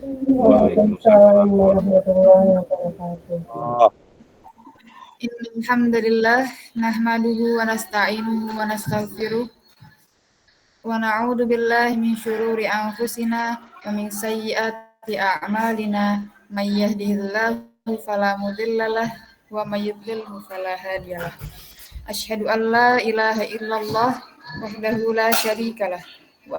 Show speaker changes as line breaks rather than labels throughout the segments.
Waalaikumsalam warahmatullahi wabarakatuh.
Oh,
Innal hamdalillah nahmaduhu wa nasta'inuhu wa nastaghfiruh wa na'udzu billahi min syururi anfusina wa min sayyiati a'malina may yahdihillahu fala mudhillalah wa may yudlilhu fala hadiyalah. Asyhadu an la ilaha illallah wahdahu la syarikalah wa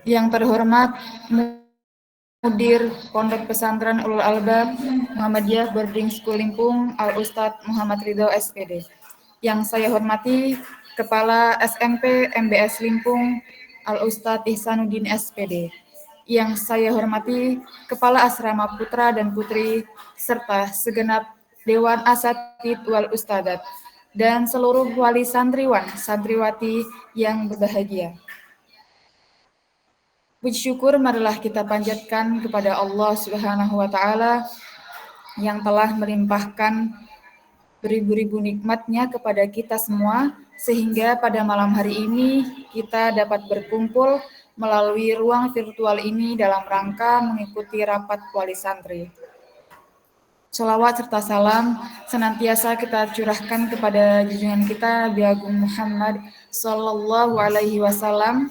yang terhormat Mudir Pondok Pesantren Ulul Albab Muhammadiyah Boarding School Limpung Al Ustadz Muhammad Ridho SPD. Yang saya hormati Kepala SMP MBS Limpung Al Ustadz Ihsanuddin SPD. Yang saya hormati Kepala Asrama Putra dan Putri serta segenap Dewan Asatid wal Ustadzat dan seluruh wali santriwan santriwati yang berbahagia. Puji syukur marilah kita panjatkan kepada Allah Subhanahu wa taala yang telah melimpahkan beribu-ribu nikmat-Nya kepada kita semua sehingga pada malam hari ini kita dapat berkumpul melalui ruang virtual ini dalam rangka mengikuti rapat wali santri. Shalawat serta salam senantiasa kita curahkan kepada junjungan kita Nabi Agung Muhammad sallallahu alaihi wasallam.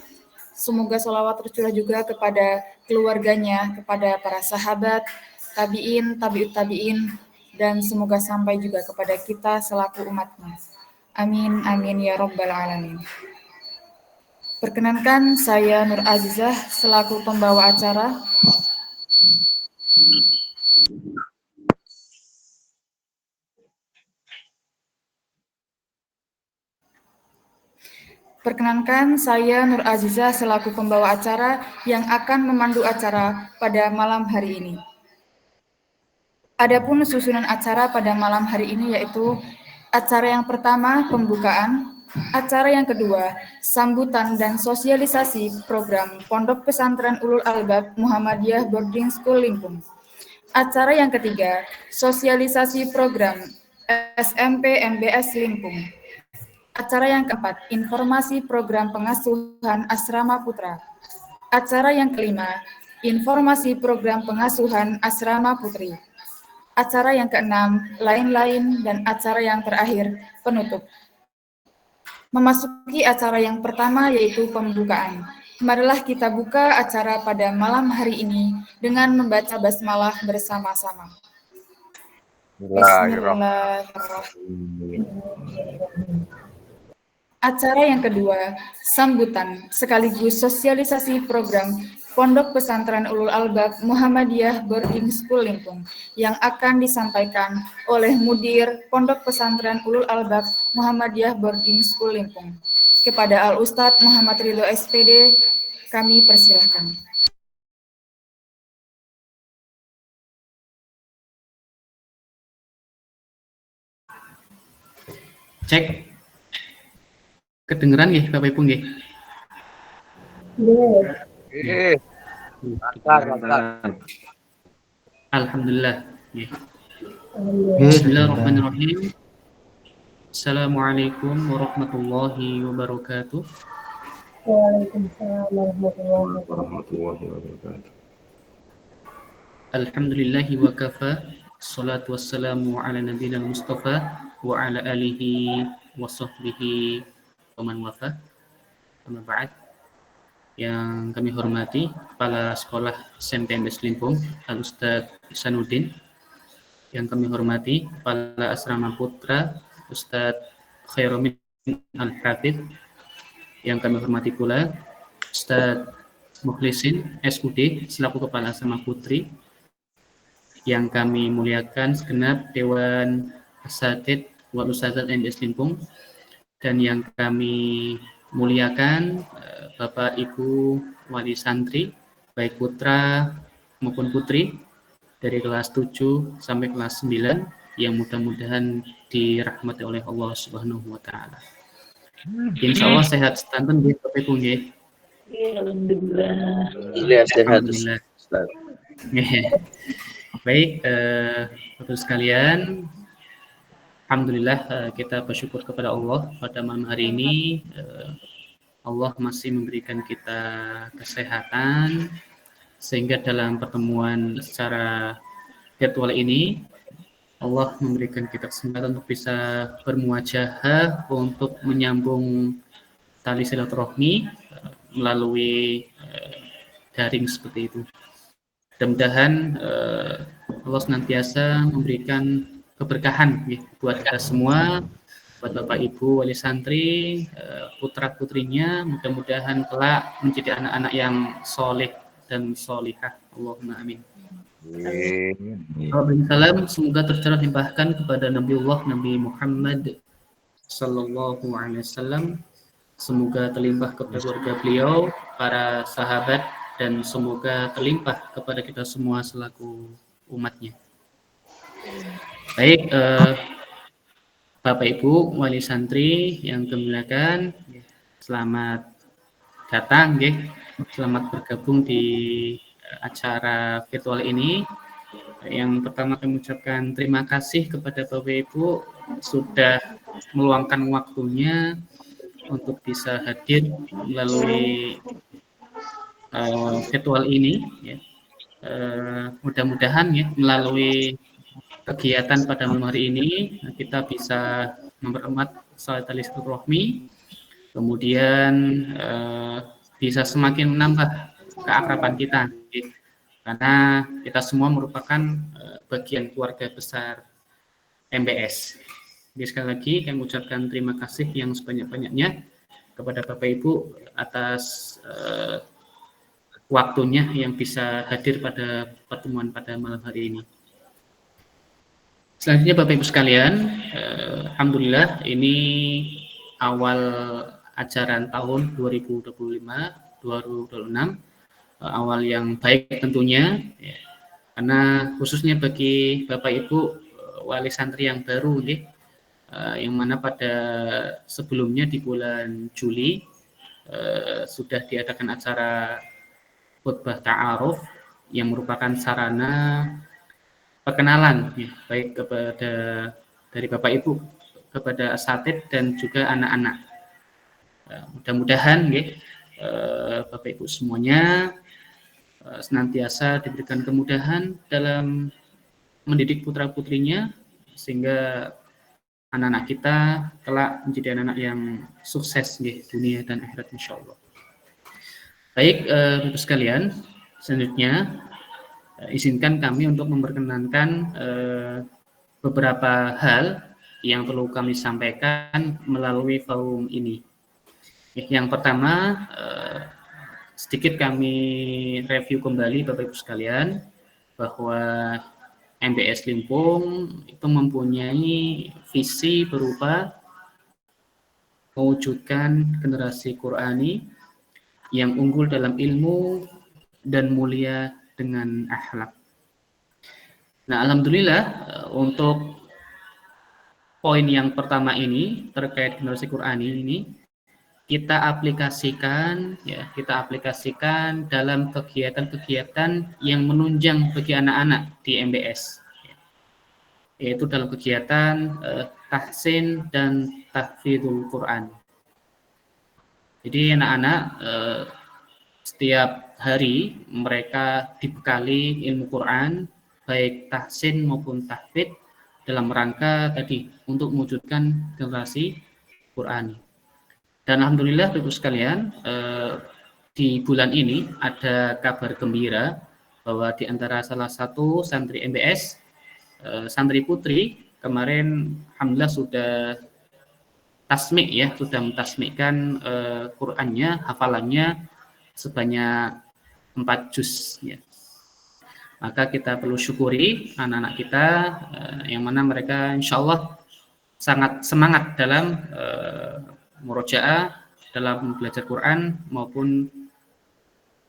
Semoga sholawat tercurah juga kepada keluarganya, kepada para sahabat, tabi'in, tabi'ut tabi'in, dan semoga sampai juga kepada kita selaku umatnya. Amin, amin, ya Rabbal Alamin. Perkenankan saya Nur Azizah selaku pembawa acara. Perkenankan saya Nur Azizah selaku pembawa acara yang akan memandu acara pada malam hari ini. Adapun susunan acara pada malam hari ini yaitu acara yang pertama pembukaan, acara yang kedua sambutan dan sosialisasi program Pondok Pesantren Ulul Albab Muhammadiyah Boarding School Limpung. Acara yang ketiga sosialisasi program SMP MBS Limpung. Acara yang keempat, informasi program pengasuhan asrama putra. Acara yang kelima, informasi program pengasuhan asrama putri. Acara yang keenam, lain-lain, dan acara yang terakhir, penutup. Memasuki acara yang pertama yaitu pembukaan. Marilah kita buka acara pada malam hari ini dengan membaca basmalah bersama-sama. Bismillahirrahmanirrahim. Acara yang kedua, sambutan sekaligus sosialisasi program Pondok Pesantren Ulul Albab Muhammadiyah Boarding School Limpung yang akan disampaikan oleh Mudir Pondok Pesantren Ulul Albab Muhammadiyah Boarding School Limpung. Kepada Al Ustadz Muhammad Ridho SPD, kami persilahkan.
Cek. Kedengeran nggih Bapak Ibu nggih?
mantap.
Alhamdulillah. Bismillahirrahmanirrahim. Assalamualaikum warahmatullahi wabarakatuh.
Waalaikumsalam warahmatullahi wabarakatuh.
Alhamdulillahi wa kafa. Salatu wassalamu ala nabiyina Mustafa wa ala alihi wa sahbihi wa man wafa. Amma ba'd. Yang kami hormati Kepala Sekolah SMP MBS Limpung Al Ustadz Ihsanuddin, yang kami hormati Kepala Asrama Putra Ustadz Khairuddin Al-Hafidh, yang kami hormati pula Ustadz Mukhlisin SUD selaku Kepala Asrama Putri, yang kami muliakan segenap Dewan Asatid wal Ustadzat MBS Limpung, dan yang kami muliakan Bapak Ibu wali santri baik putra maupun putri dari kelas 7 sampai kelas 9 yang mudah-mudahan dirahmati oleh Allah Subhanahu wa taala. Insya Allah sehat sedanten nggih Bapak Ibu nggih.
Alhamdulillah.
Alhamdulillah sehat.
Alhamdulillah.
Ustaz.
Baik, Bapak sekalian, alhamdulillah kita bersyukur kepada Allah pada malam hari ini. Allah masih memberikan kita kesehatan sehingga dalam pertemuan secara virtual ini Allah memberikan kita kesempatan untuk bisa bermuajahah untuk menyambung tali silaturahmi melalui daring seperti itu. Mudah-mudahan Allah senantiasa memberikan keberkahan ya, buat kita semua, buat Bapak Ibu wali santri, putra-putrinya, mudah-mudahan kelak menjadi anak-anak yang soleh dan solihah. Allahumma amin. Salam semoga tercurah limpahkan kepada Nabiullah Nabi Muhammad Sallallahu Alaihi Wasallam. Semoga terlimpah kepada keluarga beliau, para sahabat, dan semoga terlimpah kepada kita semua selaku umatnya. Baik, Bapak Ibu wali santri yang dimuliakan, selamat datang, selamat bergabung di acara virtual ini. Yang pertama kami ucapkan terima kasih kepada Bapak Ibu sudah meluangkan waktunya untuk bisa hadir melalui virtual ini. Ya. Mudah-mudahan ya melalui kegiatan pada malam hari ini kita bisa mempererat salat tali silaturahmi, kemudian bisa semakin menambah keakraban kita, karena kita semua merupakan bagian keluarga besar MBS. Jadi sekali lagi kami ucapkan terima kasih yang sebanyak-banyaknya kepada Bapak Ibu atas waktunya yang bisa hadir pada pertemuan pada malam hari ini. Selanjutnya Bapak Ibu sekalian, alhamdulillah ini awal ajaran tahun 2025-2026, awal yang baik tentunya, ya, karena khususnya bagi Bapak Ibu wali santri yang baru, yang mana pada sebelumnya di bulan Juli sudah diadakan acara khutbah ta'aruf yang merupakan sarana perkenalan ya, baik kepada dari Bapak Ibu kepada asatid dan juga anak-anak. Mudah-mudahan Bapak Ibu semuanya senantiasa diberikan kemudahan dalam mendidik putra-putrinya sehingga anak-anak kita kelak menjadi anak-anak yang sukses di dunia dan akhirat insyaallah. Baik, Bapak sekalian, selanjutnya izinkan kami untuk memperkenalkan beberapa hal yang perlu kami sampaikan melalui forum ini. Yang pertama, sedikit kami review kembali Bapak Ibu sekalian bahwa MBS Limpung itu mempunyai visi berupa mewujudkan generasi Qurani yang unggul dalam ilmu dan mulia dengan akhlak. Nah, alhamdulillah untuk poin yang pertama ini terkait generasi Qurani ini kita aplikasikan dalam kegiatan-kegiatan yang menunjang bagi anak-anak di MBS, yaitu dalam kegiatan tahsin dan tahfidzul Quran. Jadi anak-anak setiap hari mereka dibekali ilmu Quran, baik tahsin maupun tahfidz dalam rangka tadi untuk mewujudkan generasi Qurani. Dan alhamdulillah Bapak sekalian, di bulan ini ada kabar gembira bahwa di antara salah satu santri MBS, santri putri kemarin alhamdulillah sudah tasmik ya, sudah mentasmikkan Qur'annya, hafalannya sebanyak 4 juz ya. Maka kita perlu syukuri anak-anak kita yang mana mereka insya Allah sangat semangat dalam murojaah, dalam belajar Quran maupun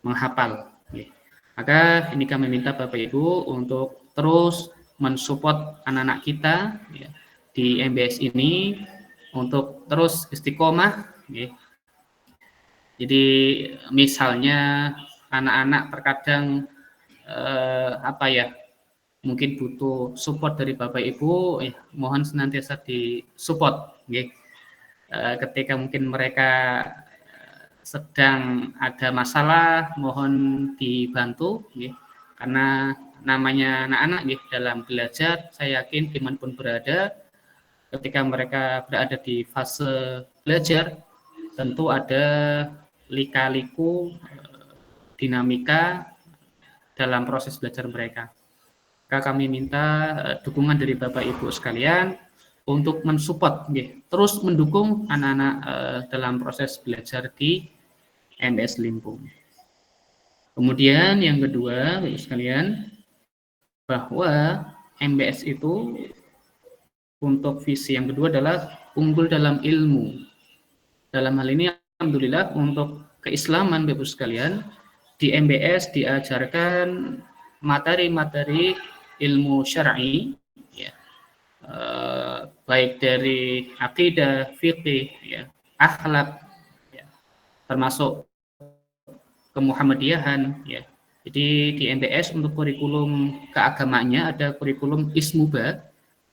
menghafal ya. Maka ini kami minta Bapak Ibu untuk terus mensupport anak-anak kita ya, di MBS ini untuk terus istiqomah ya. Jadi misalnya anak-anak terkadang apa ya, mungkin butuh support dari Bapak Ibu, mohon senantiasa disupport, nggih. Ketika mungkin mereka sedang ada masalah, mohon dibantu, nggih. Karena namanya anak-anak nggih, dalam belajar, saya yakin dimanapun berada, ketika mereka berada di fase belajar, tentu ada lika-liku dinamika dalam proses belajar mereka. Maka kami minta dukungan dari Bapak Ibu sekalian untuk mensupport, terus mendukung anak-anak dalam proses belajar di MBS Limpung. Kemudian yang kedua, Bapak Ibu sekalian, bahwa MBS itu untuk visi yang kedua adalah unggul dalam ilmu. Dalam hal ini, alhamdulillah, untuk keislaman, Bapak Ibu sekalian, di MBS diajarkan materi-materi ilmu syar'i, ya, baik dari akidah, fikih, ya, akhlak, ya, termasuk kemuhammadiyahan, ya. Jadi di MBS untuk kurikulum keagamaannya ada kurikulum Ismuba,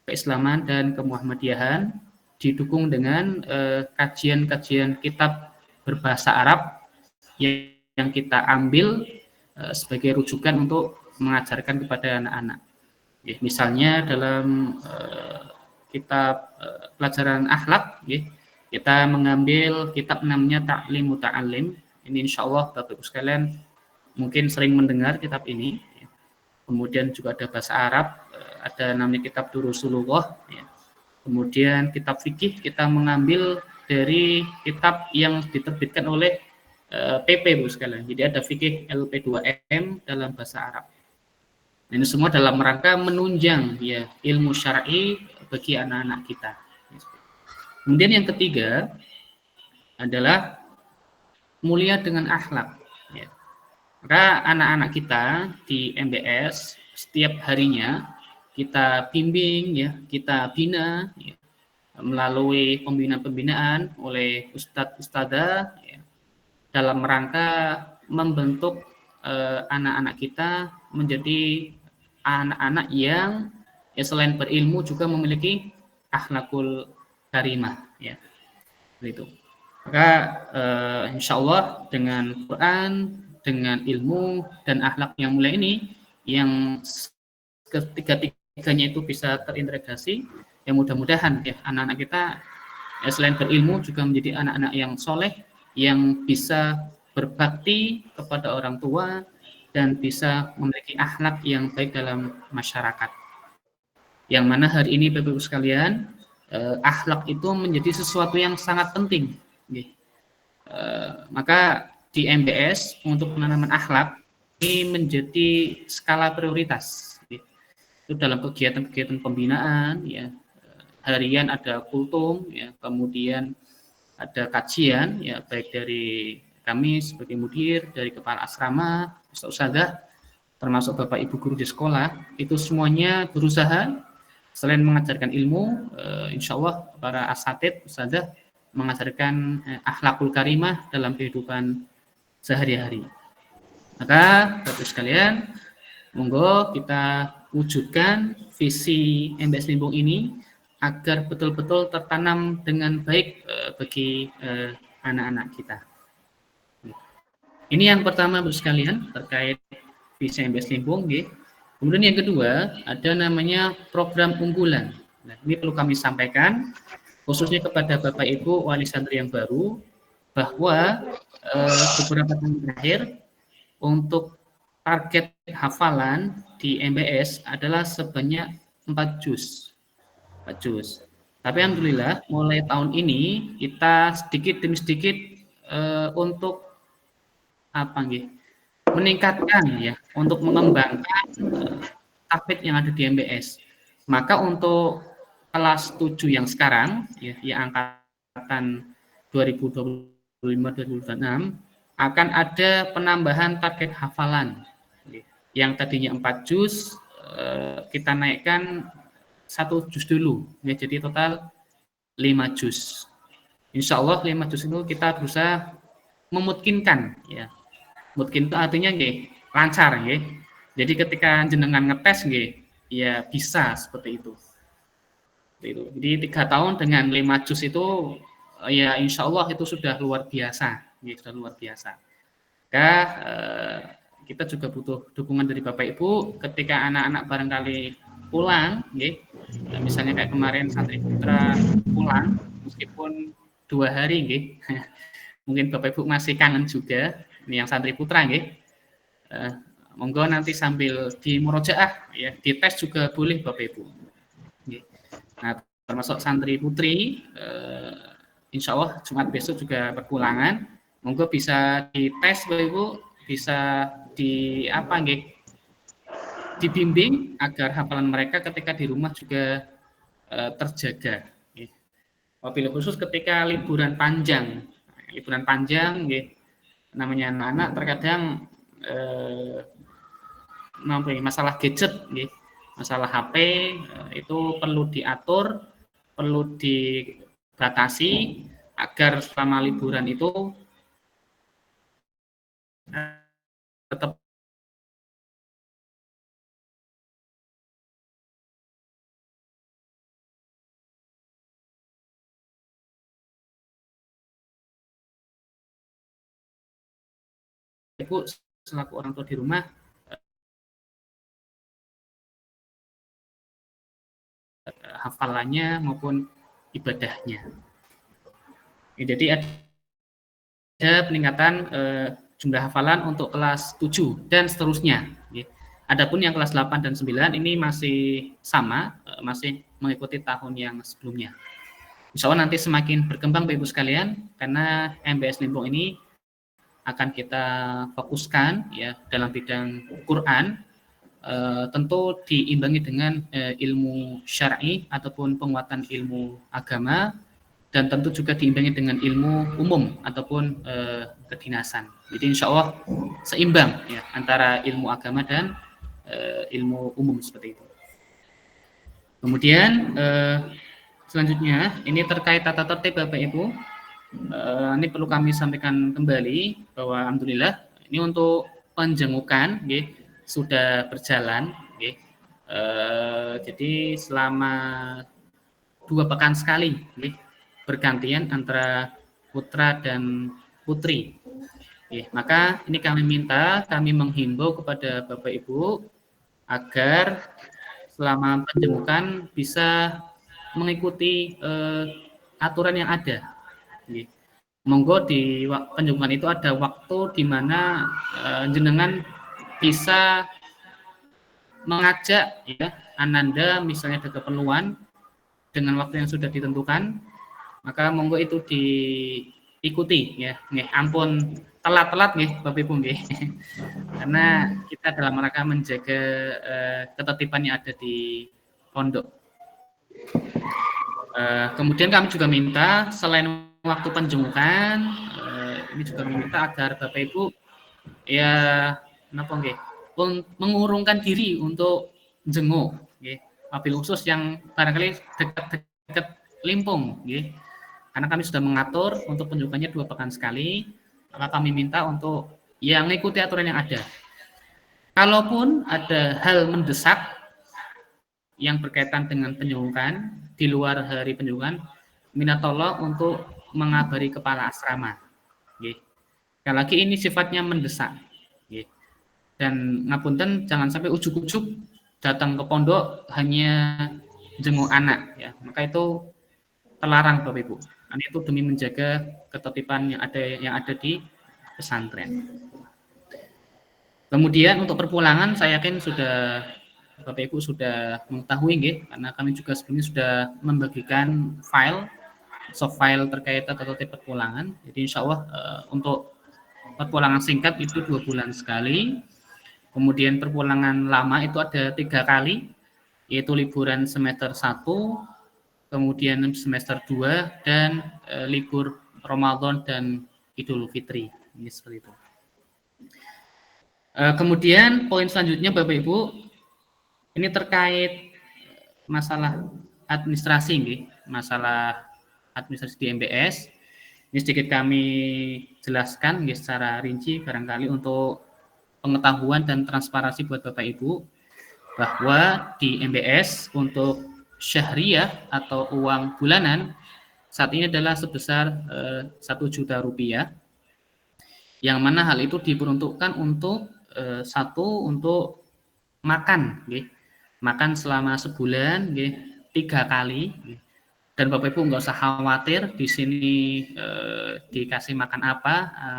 keislaman dan kemuhammadiyahan, didukung dengan kajian-kajian kitab berbahasa Arab yang kita ambil sebagai rujukan untuk mengajarkan kepada anak-anak. Ya, misalnya dalam kitab pelajaran akhlak, ya, kita mengambil kitab namanya Ta'lim Muta'allim. Ini insya Allah Bapak Ibu sekalian mungkin sering mendengar kitab ini. Ya. Kemudian juga ada bahasa Arab, ada namanya kitab Durusulullah. Ya. Kemudian kitab fikih kita mengambil dari kitab yang diterbitkan oleh PP Bu sekalian. Jadi ada fikih LP2M dalam bahasa Arab. Ini semua dalam rangka menunjang ya ilmu syar'i bagi anak-anak kita. Kemudian yang ketiga adalah mulia dengan akhlak. Ya. Maka anak-anak kita di MBS setiap harinya kita bimbing, ya, kita bina, ya, melalui pembinaan-pembinaan oleh ustadz-ustadzah, ya, dalam rangka membentuk anak-anak kita menjadi anak-anak yang ya selain berilmu juga memiliki akhlakul karimah, ya, begitu. Maka insya Allah dengan Quran, dengan ilmu dan akhlak yang mulia ini, yang ketiga-tiganya itu bisa terintegrasi, ya mudah-mudahan ya anak-anak kita ya, selain berilmu juga menjadi anak-anak yang soleh, yang bisa berbakti kepada orang tua dan bisa memiliki akhlak yang baik dalam masyarakat. Yang mana hari ini Bapak Ibu sekalian, akhlak itu menjadi sesuatu yang sangat penting. Maka di MBS untuk penanaman akhlak ini menjadi skala prioritas. Itu dalam kegiatan-kegiatan pembinaan, ya, harian ada kultum, ya, kemudian ada kajian, ya, baik dari kami sebagai mudir, dari kepala asrama, ustadzah, termasuk Bapak Ibu guru di sekolah, itu semuanya berusaha selain mengajarkan ilmu, insya Allah para asatid, ustadzah mengajarkan akhlakul karimah dalam kehidupan sehari-hari. Maka Bapak sekalian, monggo kita wujudkan visi MBS Limpung ini agar betul-betul tertanam dengan baik bagi anak-anak kita. Ini yang pertama Bapak sekalian terkait visi MBS Limpung. Kemudian yang kedua ada namanya program unggulan. Nah, ini perlu kami sampaikan khususnya kepada Bapak Ibu wali santri yang baru bahwa beberapa tahun terakhir untuk target hafalan di MBS adalah sebanyak 4 juz. 4 juz. Tapi alhamdulillah mulai tahun ini kita sedikit demi sedikit untuk meningkatkan, ya, untuk mengembangkan tahfidz yang ada di MBS. Maka untuk kelas 7 yang sekarang, ya, yang angkatan 2025-2026 akan ada penambahan target hafalan. Yang tadinya 4 juz kita naikkan 1 juz dulu, ya, jadi total 5 juz. Insya Allah 5 juz itu kita berusaha memungkinkan ya. Mungkin itu artinya nggih lancar nggih. Jadi ketika jenengan ngetes nggih, ya bisa seperti itu. Seperti itu. Jadi 3 tahun dengan 5 juz itu ya insya Allah itu sudah luar biasa, nggih, sudah luar biasa. Maka kita juga butuh dukungan dari Bapak Ibu ketika anak-anak barangkali pulang, nggih. Misalnya kayak kemarin santri putra pulang meskipun 2 hari nggih. Mungkin Bapak Ibu masih kangen juga ini yang santri putra nggih. Monggo nanti sambil di murojaah ya, dites juga boleh Bapak Ibu. Nggih. Nah, termasuk santri putri insya Allah Jumat besok juga berpulangan. Monggo bisa dites Bapak Ibu, bisa di apa nggih? Dibimbing agar hafalan mereka ketika di rumah juga terjaga. Nggih. Wabil khusus ketika liburan panjang nggih, namanya anak-anak terkadang masalah gadget nggih, masalah HP itu perlu diatur, perlu dibatasi agar selama liburan itu tetap Ibu selaku orang tua di rumah hafalannya maupun ibadahnya. Jadi ada peningkatan jumlah hafalan untuk kelas 7 dan seterusnya. Adapun yang kelas 8 dan 9 ini masih sama, masih mengikuti tahun yang sebelumnya. Insya Allah nanti semakin berkembang Bapak Ibu sekalian, karena MBS Limpung ini akan kita fokuskan ya dalam bidang Quran, tentu diimbangi dengan ilmu syar'i ataupun penguatan ilmu agama, dan tentu juga diimbangi dengan ilmu umum ataupun kedinasan. Jadi insya Allah seimbang ya antara ilmu agama dan ilmu umum seperti itu. Kemudian selanjutnya ini terkait tata tertib Bapak Ibu. Ini perlu kami sampaikan kembali bahwa alhamdulillah ini untuk penjengukan sudah berjalan. Jadi selama 2 pekan sekali bergantian antara putra dan putri. Maka ini kami menghimbau kepada Bapak Ibu agar selama penjengukan bisa mengikuti aturan yang ada. Monggo di penjengukan itu ada waktu di mana jenengan bisa mengajak ya ananda misalnya ada keperluan dengan waktu yang sudah ditentukan, maka monggo itu diikuti ya. Ampun telat-telat Bapak Ibu karena kita dalam rangka menjaga ketertiban yang ada di pondok. Kemudian kami juga minta selain waktu penjengukan, ini juga meminta agar Bapak Ibu ya mengurungkan diri untuk jenguk, wabil khusus yang barangkali dekat-dekat Limpung, karena kami sudah mengatur untuk penjengukannya 2 pekan sekali, maka kami minta untuk yang mengikuti aturan yang ada. Kalaupun ada hal mendesak yang berkaitan dengan penjengukan di luar hari penjengukan, minta tolong untuk mengabari kepala asrama. Sekali lagi ini sifatnya mendesak. Dan ngapunten jangan sampai ujuk-ujuk datang ke pondok hanya jenguk anak ya. Maka itu terlarang Bapak Ibu. Karena itu demi menjaga ketertiban yang ada di pesantren. Kemudian untuk perpulangan saya yakin sudah Bapak Ibu sudah mengetahui karena kami juga sebelumnya sudah membagikan soft file terkait tata tertib perpulangan. Jadi insya Allah untuk perpulangan singkat itu 2 bulan sekali. Kemudian perpulangan lama itu ada 3 kali, yaitu liburan semester 1, kemudian semester 2, dan libur Ramadan dan Idul Fitri. Ini seperti itu. Kemudian poin selanjutnya Bapak Ibu, ini terkait masalah administrasi, masalah administrasi di MBS. Ini sedikit kami jelaskan nggih secara rinci barangkali untuk pengetahuan dan transparansi buat Bapak Ibu bahwa di MBS untuk syahriah atau uang bulanan saat ini adalah sebesar 1 juta rupiah, yang mana hal itu diperuntukkan untuk satu untuk makan, makan selama sebulan, 3 kali. Dan Bapak Ibu nggak usah khawatir di sini dikasih makan apa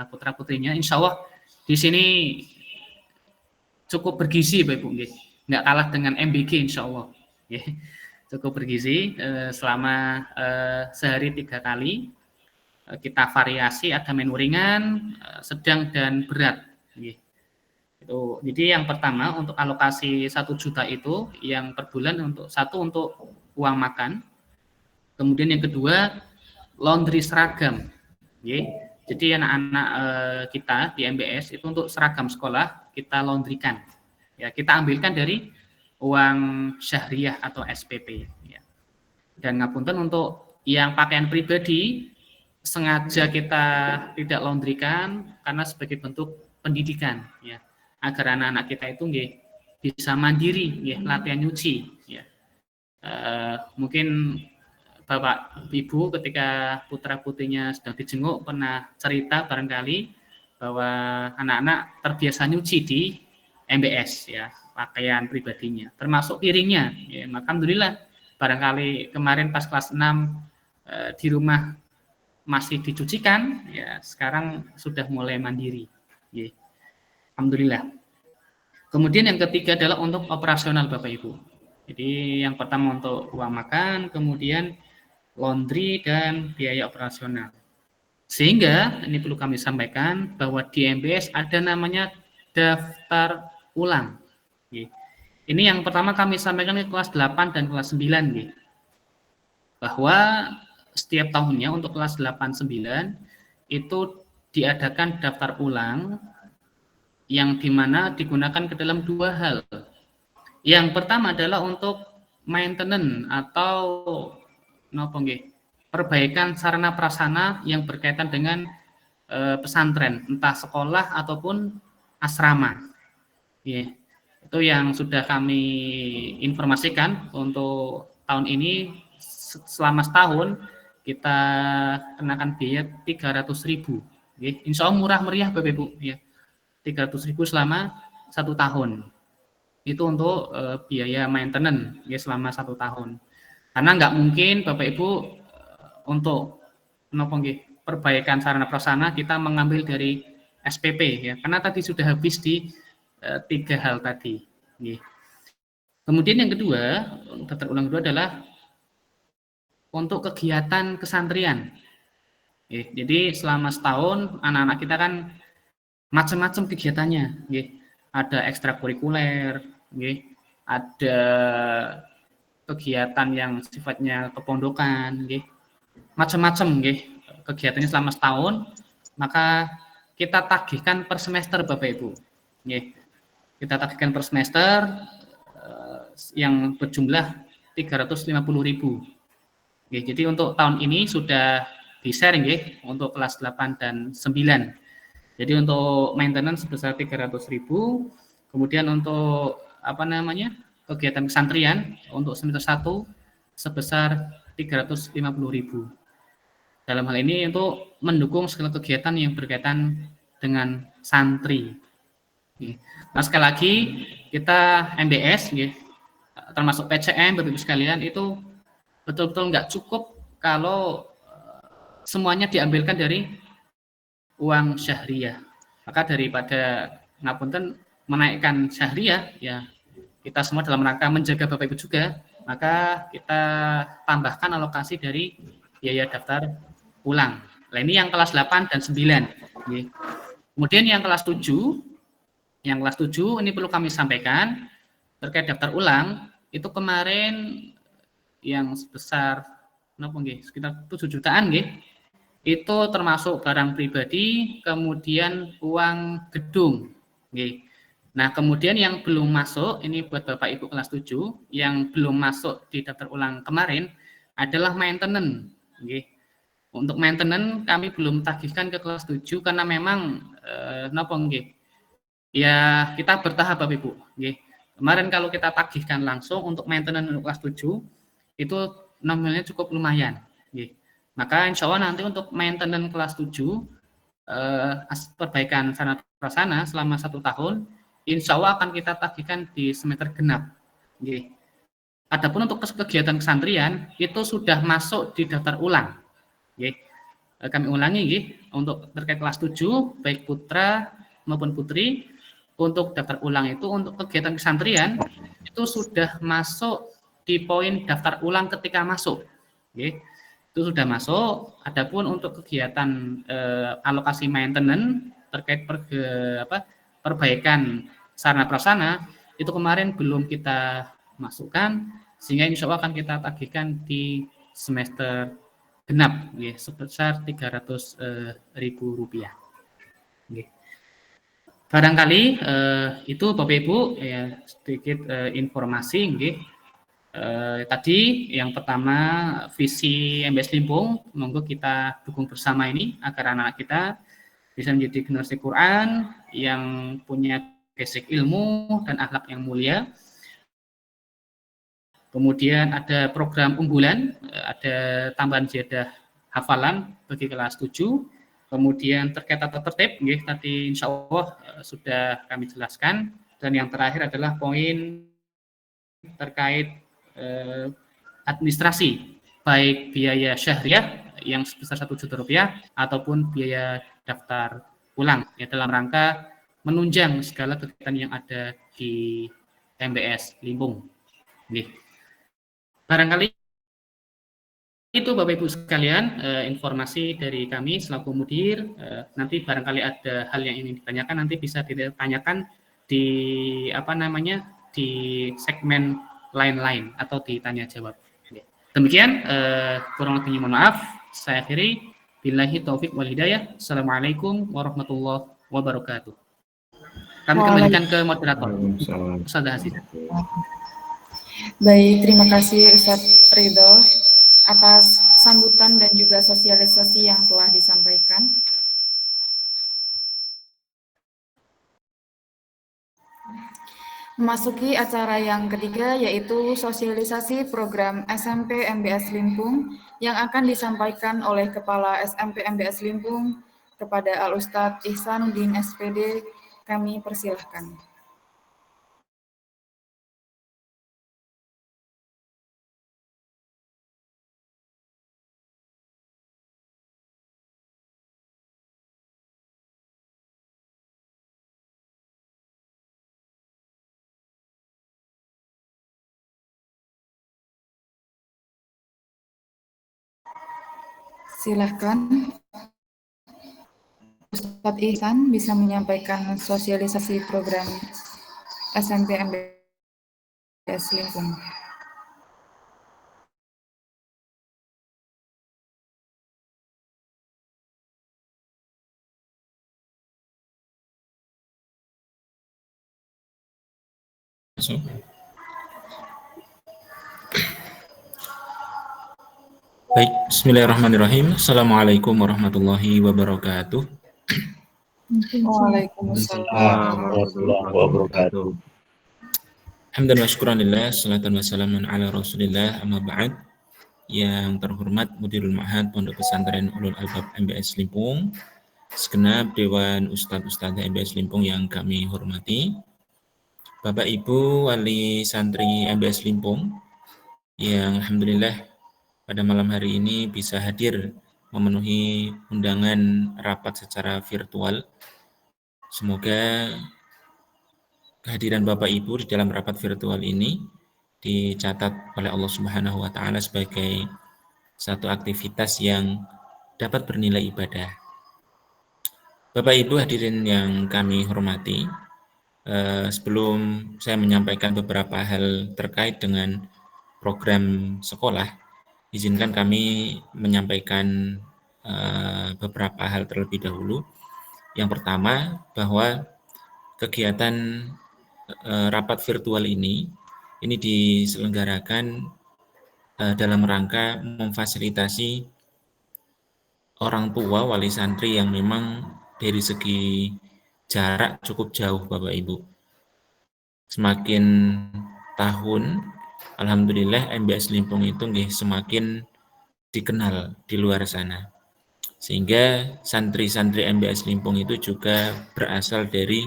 putra putrinya. Insya Allah di sini cukup bergizi, Bapak Ibu, nggak kalah dengan MBG, Insya Allah. Cukup bergizi selama sehari 3 kali. Kita variasi, ada menu ringan, sedang dan berat. Itu. Jadi yang pertama untuk alokasi 1 juta itu yang per bulan untuk uang makan. Kemudian yang kedua, laundry seragam. Jadi anak-anak kita di MBS itu untuk seragam sekolah kita laundrykan. Ya, kita ambilkan dari uang syahriah atau SPP. Ya. Dan ngapunten untuk yang pakaian pribadi sengaja kita tidak laundrykan karena sebagai bentuk pendidikan, ya, agar anak-anak kita itu bisa mandiri, latihan nyuci. Ya. Mungkin Bapak Ibu ketika putra putrinya sedang dijenguk pernah cerita barangkali bahwa anak-anak terbiasa nyuci di MBS, ya, pakaian pribadinya, termasuk piringnya. Ya, maka alhamdulillah barangkali kemarin pas kelas 6 di rumah masih dicucikan, ya sekarang sudah mulai mandiri. Ya. Alhamdulillah. Kemudian yang ketiga adalah untuk operasional Bapak Ibu. Jadi yang pertama untuk uang makan, kemudian laundry dan biaya operasional. Sehingga ini perlu kami sampaikan bahwa di MBS ada namanya daftar ulang. Ini yang pertama kami sampaikan di kelas 8 dan kelas 9. Bahwa setiap tahunnya untuk kelas 8-9 itu diadakan daftar ulang yang dimana digunakan ke dalam 2 hal. Yang pertama adalah untuk maintenance atau perbaikan sarana prasarana yang berkaitan dengan pesantren, entah sekolah ataupun asrama. Itu yang sudah kami informasikan untuk tahun ini. Selama setahun kita kenakan biaya 300.000. Insya Allah murah meriah Bapak Ibu, ya. 300.000 selama 1 tahun. Itu untuk biaya maintenance, ya, selama 1 tahun. Karena nggak mungkin Bapak Ibu untuk perbaikan sarana prasarana kita mengambil dari SPP, ya, karena tadi sudah habis di 3 hal tadi. Kemudian yang kedua, daftar ulang kedua adalah untuk kegiatan kesantrian. Jadi selama setahun anak-anak kita kan macam-macam kegiatannya. Ada ekstrakurikuler, ada kegiatan yang sifatnya kepondokan, macam-macam, kegiatannya selama setahun, maka kita tagihkan per semester Bapak Ibu. Kita tagihkan per semester yang berjumlah 350.000. Jadi untuk tahun ini sudah di-share untuk kelas 8 dan 9. Jadi untuk maintenance sebesar 300.000, kemudian untuk kegiatan kesantrian untuk semester 1 sebesar 350.000. Dalam hal ini untuk mendukung segala kegiatan yang berkaitan dengan santri. Nah, sekali lagi kita MBS, termasuk PCM, Bapak Ibu sekalian, itu betul-betul nggak cukup kalau semuanya diambilkan dari uang syahriah. Maka daripada ngapunten menaikkan syahriah, ya kita semua dalam rangka menjaga Bapak Ibu juga, maka kita tambahkan alokasi dari biaya daftar ulang. Nah, ini yang kelas 8 dan 9. Kemudian yang kelas 7, ini perlu kami sampaikan terkait daftar ulang, itu kemarin yang sebesar sekitar 7 jutaan, itu termasuk barang pribadi, kemudian uang gedung. Nah, kemudian yang belum masuk, ini buat Bapak Ibu kelas 7, yang belum masuk di daftar ulang kemarin adalah maintenance. Untuk maintenance kami belum tagihkan ke kelas 7 karena memang napa nggih. Ya, kita bertahap Bapak Ibu, nggih. Kemarin kalau kita tagihkan langsung untuk maintenance untuk kelas 7 itu nominalnya cukup lumayan, nggih. Maka insya Allah nanti untuk maintenance kelas 7 perbaikan sarana prasarana selama 1 tahun, insya Allah akan kita tagihkan di semester genap, nggih. Adapun untuk kegiatan kesantrian itu sudah masuk di daftar ulang, nggih. Kami ulangi nggih, untuk terkait kelas 7 baik putra maupun putri, untuk daftar ulang itu untuk kegiatan kesantrian itu sudah masuk di poin daftar ulang ketika masuk, nggih. Itu sudah masuk. Adapun untuk kegiatan alokasi maintenance terkait perbaikan sarana prasarana itu kemarin belum kita masukkan, sehingga insya Allah akan kita tagihkan di semester genap, ya, sebesar Rp300.000. Barangkali itu Bapak Ibu ya, sedikit informasi, nggih. Tadi yang pertama visi MBS Limpung, monggo kita dukung bersama ini agar anak-anak kita bisa menjadi generasi Quran yang punya basic ilmu dan akhlak yang mulia. Kemudian ada program unggulan, ada tambahan ziyadah hafalan bagi kelas 7. Kemudian terkait tata tertib, nggih, tadi insya Allah sudah kami jelaskan. Dan yang terakhir adalah poin terkait administrasi, baik biaya syahriah yang sebesar Rp1 juta ataupun biaya daftar ulang, ya, dalam rangka menunjang segala kegiatan yang ada di MBS Limpung. Nggih. Barangkali itu Bapak Ibu sekalian informasi dari kami selaku mudir. Nanti barangkali ada hal yang ingin ditanyakan, nanti bisa ditanyakan di di segmen lain-lain atau ditanya jawab. Demikian, kurang lebihnya mohon maaf. Saya akhiri. Billahi taufik wal hidayah. Assalamualaikum warahmatullahi wabarakatuh. Kami kembalikan ke moderator. Ustazah Aziz.
Baik, terima kasih Ustadz Ridho atas sambutan dan juga sosialisasi yang telah disampaikan. Memasuki acara yang ketiga, yaitu sosialisasi program SMP MBS Limpung yang akan disampaikan oleh Kepala SMP MBS Limpung kepada Al-Ustadz Ihsanuddin SPD. Kami persilahkan. Silahkan, Ustadz Ihsan bisa menyampaikan sosialisasi program SMP MBS Limpung.
Baik, bismillahirrahmanirrahim. Assalamualaikum warahmatullahi wabarakatuh.
Waalaikumsalam
warahmatullahi wabarakatuh.
Alhamdulillah, syukuranillah, salatan wassalamun ala rasulillah, amma ba'd. Yang terhormat Mudirul Ma'had Pondok Pesantren Ulul Albab MBS Limpung, segenap Dewan Ustadz-Ustadzah MBS Limpung yang kami hormati, Bapak Ibu Wali Santri MBS Limpung, yang alhamdulillah pada malam hari ini bisa hadir memenuhi undangan rapat secara virtual. Semoga kehadiran Bapak Ibu di dalam rapat virtual ini dicatat oleh Allah Subhanahu wa taala sebagai satu aktivitas yang dapat bernilai ibadah. Bapak Ibu hadirin yang kami hormati, sebelum saya menyampaikan beberapa hal terkait dengan program sekolah, izinkan kami menyampaikan beberapa hal terlebih dahulu. Yang pertama, bahwa kegiatan rapat virtual ini diselenggarakan dalam rangka memfasilitasi orang tua wali santri yang memang dari segi jarak cukup jauh Bapak Ibu. Semakin tahun, alhamdulillah MBS Limpung itu semakin dikenal di luar sana. Sehingga santri-santri MBS Limpung itu juga berasal dari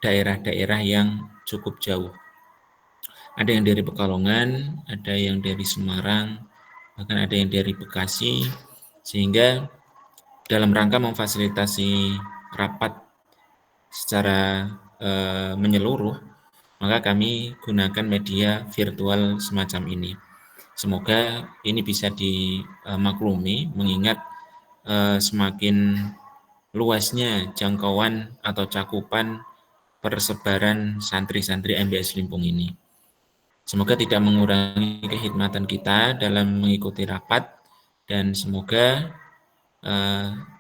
daerah-daerah yang cukup jauh. Ada yang dari Pekalongan, ada yang dari Semarang, bahkan ada yang dari Bekasi, sehingga dalam rangka memfasilitasi rapat secara menyeluruh, maka kami gunakan media virtual semacam ini. Semoga ini bisa dimaklumi, mengingat semakin luasnya jangkauan atau cakupan persebaran santri-santri MBS Limpung ini. Semoga tidak mengurangi kekhidmatan kita dalam mengikuti rapat, dan semoga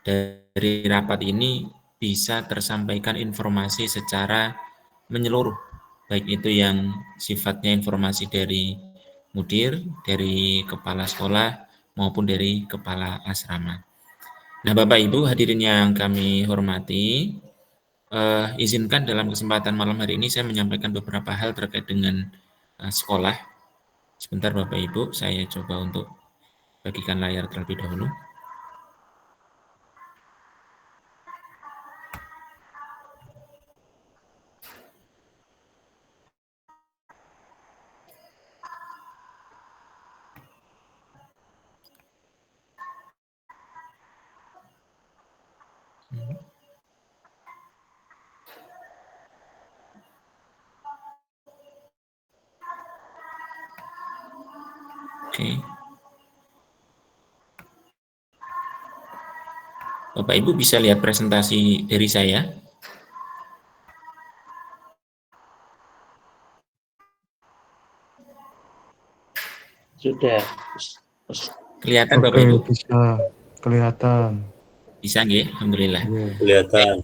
dari rapat ini bisa tersampaikan informasi secara menyeluruh, baik itu yang sifatnya informasi dari mudir, dari kepala sekolah, maupun dari kepala asrama. Nah, Bapak Ibu hadirin yang kami hormati, izinkan dalam kesempatan malam hari ini saya menyampaikan beberapa hal terkait dengan sekolah. Sebentar Bapak Ibu, saya coba untuk bagikan layar terlebih dahulu. Oke. Bapak Ibu bisa lihat presentasi dari saya.
Sudah.
Kelihatan Bapak Ibu?
Bisa kelihatan.
Bisa nggih? Alhamdulillah.
Kelihatan.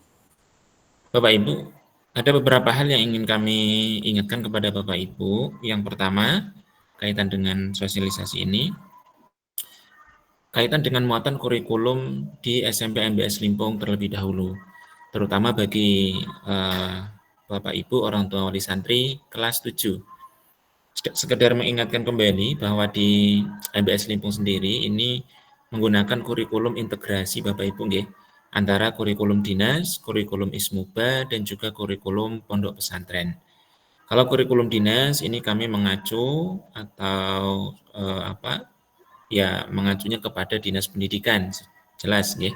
Bapak Ibu, ada beberapa hal yang ingin kami ingatkan kepada Bapak Ibu. Yang pertama, kaitan dengan sosialisasi ini, kaitan dengan muatan kurikulum di SMP MBS Limpung terlebih dahulu, terutama bagi Bapak Ibu orang tua wali santri kelas 7. Sekedar mengingatkan kembali bahwa di MBS Limpung sendiri ini menggunakan kurikulum integrasi Bapak Ibu nggih, antara kurikulum dinas, kurikulum ismuba, dan juga kurikulum pondok pesantren. Kalau kurikulum dinas ini kami mengacu atau mengacunya kepada dinas pendidikan, jelas ya.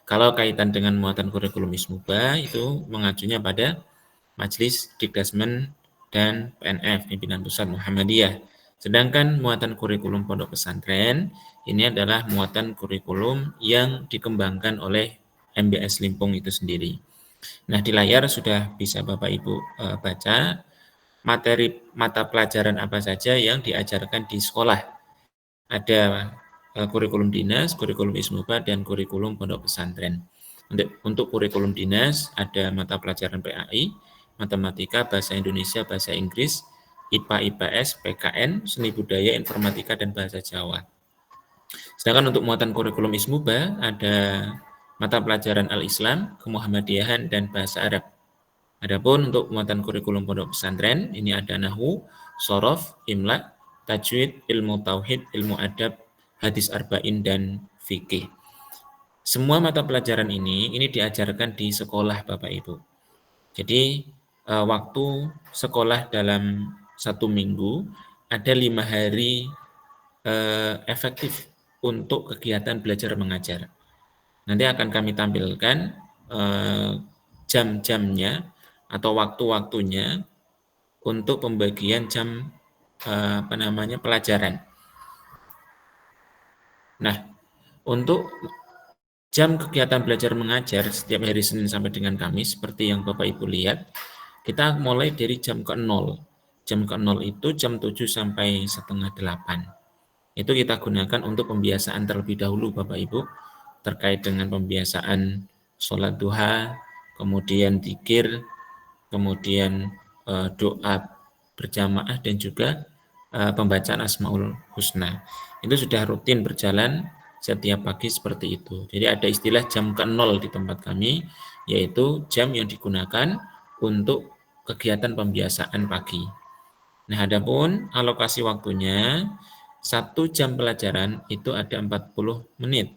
Kalau kaitan dengan muatan kurikulum ismuba itu mengacunya pada Majelis Dikdasmen dan PNF, Pimpinan Pusat Muhammadiyah. Sedangkan muatan kurikulum pondok pesantren ini adalah muatan kurikulum yang dikembangkan oleh MBS Limpung itu sendiri. Nah, di layar sudah bisa Bapak Ibu baca materi mata pelajaran apa saja yang diajarkan di sekolah. Ada kurikulum dinas, kurikulum ismuba, dan kurikulum pondok pesantren. Untuk kurikulum dinas ada mata pelajaran PAI, matematika, bahasa Indonesia, bahasa Inggris, IPA, IPS, PKN, seni budaya, informatika, dan bahasa Jawa. Sedangkan untuk muatan kurikulum ismuba ada mata pelajaran Al-Islam, Kemuhammadiyahan, dan bahasa Arab. Adapun untuk muatan kurikulum pondok pesantren ini ada nahwu, shorof, imla, tajwid, ilmu tauhid, ilmu adab, hadis arba'in, dan fikih. Semua mata pelajaran ini diajarkan di sekolah Bapak Ibu. Jadi waktu sekolah dalam 1 minggu ada 5 hari efektif untuk kegiatan belajar mengajar. Nanti akan kami tampilkan jam-jamnya atau waktu-waktunya untuk pembagian jam pelajaran. Nah, untuk jam kegiatan belajar mengajar setiap hari Senin sampai dengan Kamis, seperti yang Bapak Ibu lihat, kita mulai dari jam ke-0. Jam ke-0 itu jam 7 sampai setengah 8. Itu kita gunakan untuk pembiasaan terlebih dahulu Bapak Ibu, terkait dengan pembiasaan sholat duha, kemudian dzikir, kemudian doa berjamaah, dan juga pembacaan Asmaul Husna. Itu sudah rutin berjalan setiap pagi seperti itu. Jadi ada istilah jam ke-0 di tempat kami, yaitu jam yang digunakan untuk kegiatan pembiasaan pagi. Nah, adapun alokasi waktunya, 1 jam pelajaran itu ada 40 menit.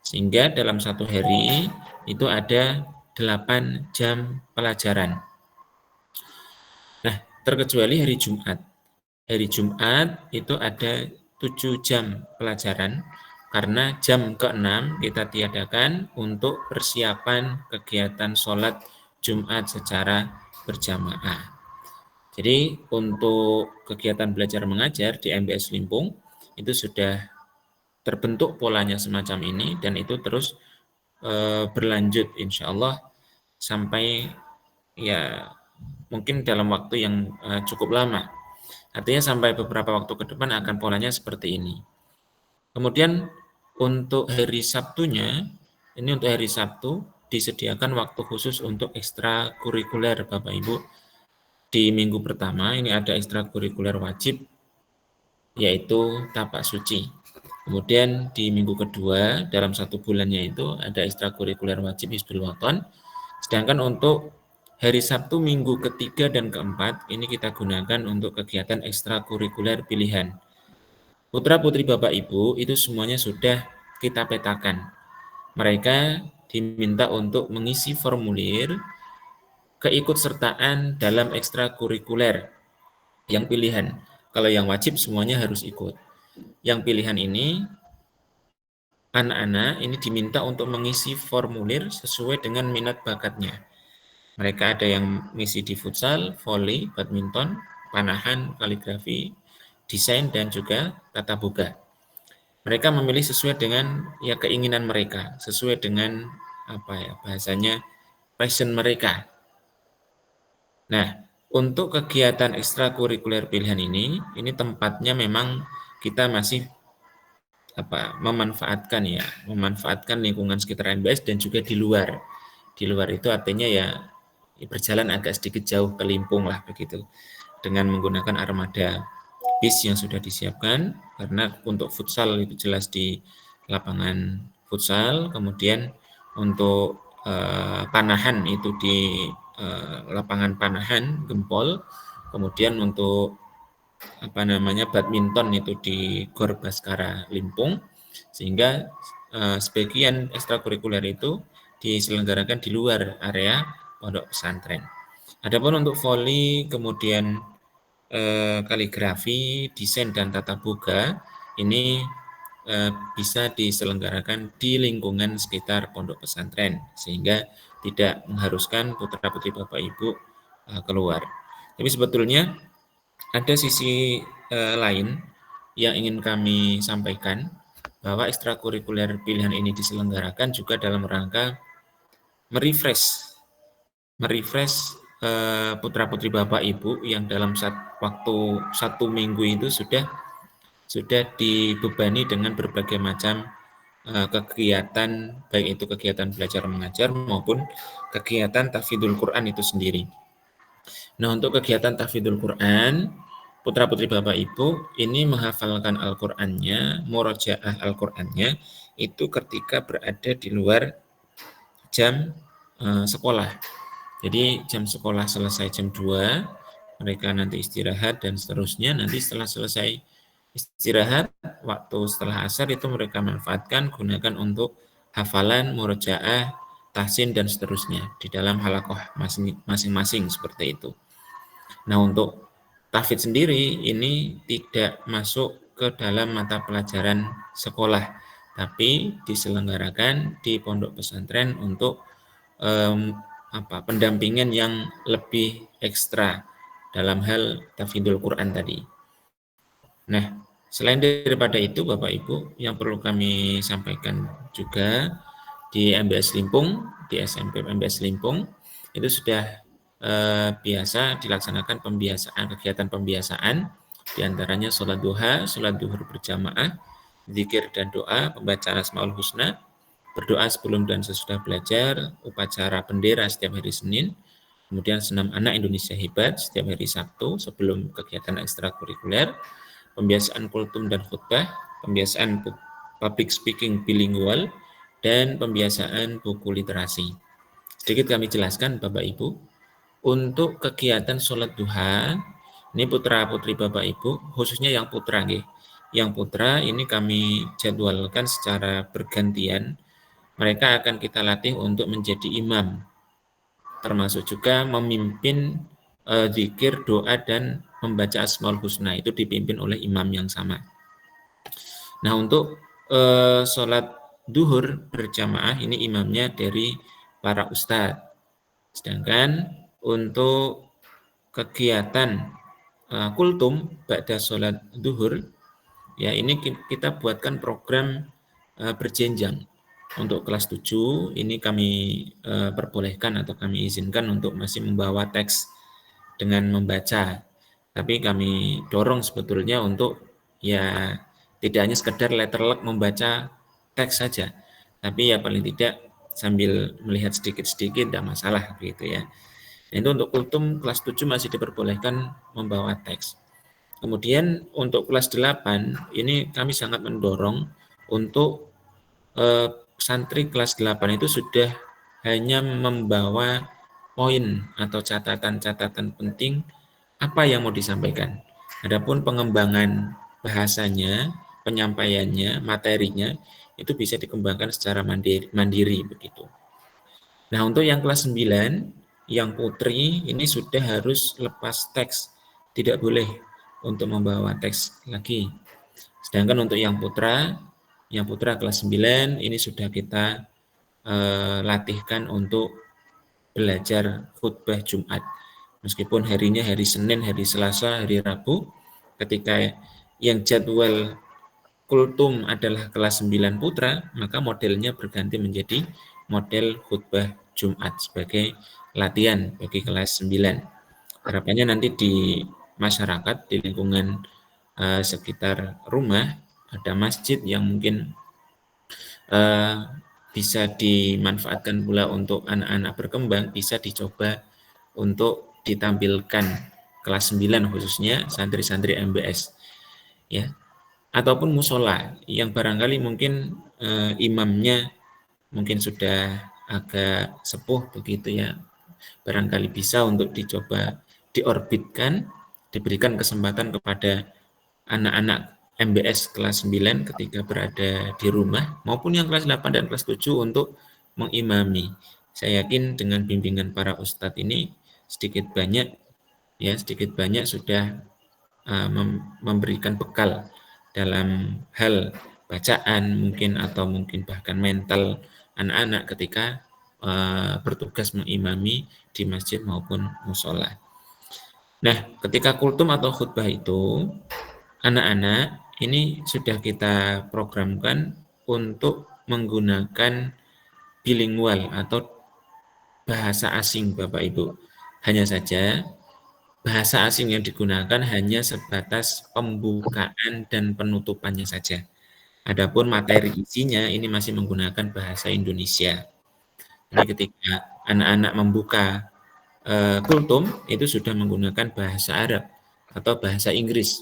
Sehingga dalam satu hari itu ada 8 jam pelajaran. Nah, terkecuali hari Jumat. Hari Jumat itu ada 7 jam pelajaran, karena jam ke-6 kita tiadakan untuk persiapan kegiatan sholat Jumat secara berjamaah. Jadi untuk kegiatan belajar mengajar di MBS Limpung itu sudah terbentuk polanya semacam ini, dan itu terus berlanjut insya Allah sampai ya mungkin dalam waktu yang cukup lama. Artinya sampai beberapa waktu ke depan akan polanya seperti ini. Kemudian untuk hari Sabtunya, ini untuk hari Sabtu disediakan waktu khusus untuk ekstrakurikuler Bapak Ibu. Di minggu pertama ini ada ekstrakurikuler wajib, yaitu tapak suci. Kemudian di minggu kedua dalam 1 bulannya itu ada ekstrakurikuler wajib Hizbul Wathon. Sedangkan untuk hari Sabtu minggu ketiga dan keempat ini kita gunakan untuk kegiatan ekstrakurikuler pilihan. Putra-putri Bapak Ibu itu semuanya sudah kita petakan. Mereka diminta untuk mengisi formulir keikutsertaan dalam ekstrakurikuler yang pilihan. Kalau yang wajib semuanya harus ikut. Yang pilihan ini, anak-anak ini diminta untuk mengisi formulir sesuai dengan minat bakatnya. Mereka ada yang mengisi di futsal, voli, badminton, panahan, kaligrafi, desain, dan juga tata boga. Mereka memilih sesuai dengan ya keinginan mereka, sesuai dengan bahasanya passion mereka. Nah, untuk kegiatan ekstrakurikuler pilihan ini tempatnya memang kita masih memanfaatkan lingkungan sekitar MBS dan juga di luar. Di luar itu artinya ya berjalan agak sedikit jauh ke Limpung lah begitu, dengan menggunakan armada bis yang sudah disiapkan, karena untuk futsal itu jelas di lapangan futsal, kemudian untuk panahan itu di lapangan panahan Gempol, kemudian untuk badminton itu di Gor Baskara Limpung, sehingga sebagian ekstrakurikuler itu diselenggarakan di luar area pondok pesantren. Adapun untuk voli, kemudian kaligrafi, desain, dan tata boga ini bisa diselenggarakan di lingkungan sekitar pondok pesantren, sehingga tidak mengharuskan putra-putri Bapak Ibu keluar. Tapi sebetulnya ada sisi lain yang ingin kami sampaikan, bahwa ekstrakurikuler pilihan ini diselenggarakan juga dalam rangka merefresh putra-putri Bapak Ibu yang dalam waktu 1 minggu itu sudah dibebani dengan berbagai macam kegiatan, baik itu kegiatan belajar mengajar maupun kegiatan tahfidzul Quran itu sendiri. Nah, untuk kegiatan tahfidzul Quran, putra-putri Bapak Ibu ini menghafalkan Al-Qur'annya, murojaah Al-Qur'annya itu ketika berada di luar jam sekolah. Jadi jam sekolah selesai jam 2, mereka nanti istirahat dan seterusnya. Nanti setelah selesai istirahat, waktu setelah asar itu mereka manfaatkan, gunakan untuk hafalan, murojaah, tahsin, dan seterusnya di dalam halakoh masing-masing seperti itu. Nah, untuk tahfidz sendiri ini tidak masuk ke dalam mata pelajaran sekolah, tapi diselenggarakan di pondok pesantren untuk pendampingan yang lebih ekstra dalam hal tahfidzul Quran tadi. Nah, selain daripada itu Bapak Ibu, yang perlu kami sampaikan juga di MBS Limpung, di SMP MBS Limpung itu sudah biasa dilaksanakan kegiatan pembiasaan, diantaranya sholat duha, sholat duhur berjamaah, zikir dan doa, pembacaan Asmaul Husna, berdoa sebelum dan sesudah belajar, upacara bendera setiap hari Senin, kemudian senam anak Indonesia Hebat setiap hari Sabtu sebelum kegiatan ekstrakurikuler, pembiasaan kultum dan khutbah, pembiasaan public speaking bilingual, dan pembiasaan buku literasi. Sedikit kami jelaskan Bapak Ibu, untuk kegiatan sholat duha, ini putra-putri Bapak Ibu, khususnya yang putra nggih. Yang putra ini kami jadwalkan secara bergantian. Mereka akan kita latih untuk menjadi imam, termasuk juga memimpin zikir, doa, dan membaca Asmaul Husna, itu dipimpin oleh imam yang sama. Nah, untuk sholat duhur berjamaah ini imamnya dari para ustadz. Sedangkan untuk kegiatan kultum ba'da sholat duhur, ya ini kita buatkan program berjenjang. Untuk kelas 7 ini kami perbolehkan atau kami izinkan untuk masih membawa teks dengan membaca. Tapi kami dorong sebetulnya untuk ya tidak hanya sekedar letterlock membaca teks saja, tapi ya paling tidak sambil melihat sedikit-sedikit tidak masalah begitu ya. Itu untuk kultum kelas 7 masih diperbolehkan membawa teks. Kemudian untuk kelas 8 ini kami sangat mendorong untuk santri kelas 8 itu sudah hanya membawa poin atau catatan-catatan penting apa yang mau disampaikan. Adapun pengembangan bahasanya, penyampaiannya, materinya itu bisa dikembangkan secara mandiri begitu. Nah, untuk yang kelas 9, yang putri ini sudah harus lepas teks, tidak boleh untuk membawa teks lagi. Sedangkan untuk yang putra kelas 9 ini sudah kita latihkan untuk belajar khutbah Jumat. Meskipun harinya hari Senin, hari Selasa, hari Rabu, ketika yang jadwal kultum adalah kelas 9 putra, maka modelnya berganti menjadi model khutbah Jumat sebagai latihan bagi kelas 9. Harapannya nanti di masyarakat, di lingkungan sekitar rumah, ada masjid yang mungkin bisa dimanfaatkan pula untuk anak-anak berkembang, bisa dicoba untuk ditampilkan kelas 9 khususnya santri-santri MBS ya, ataupun musola yang barangkali mungkin imamnya mungkin sudah agak sepuh begitu ya, barangkali bisa untuk dicoba diorbitkan, diberikan kesempatan kepada anak-anak MBS kelas 9 ketika berada di rumah maupun yang kelas 8 dan kelas 7 untuk mengimami. Saya yakin dengan bimbingan para ustadz ini sedikit banyak sudah memberikan bekal dalam hal bacaan mungkin atau mungkin bahkan mental anak-anak ketika bertugas mengimami di masjid maupun musola. Nah, ketika kultum atau khutbah itu anak-anak ini sudah kita programkan untuk menggunakan bilingual atau bahasa asing Bapak Ibu. Hanya saja bahasa asing yang digunakan hanya sebatas pembukaan dan penutupannya saja. Adapun materi isinya ini masih menggunakan bahasa Indonesia. Jadi ketika anak-anak membuka kultum itu sudah menggunakan bahasa Arab atau bahasa Inggris.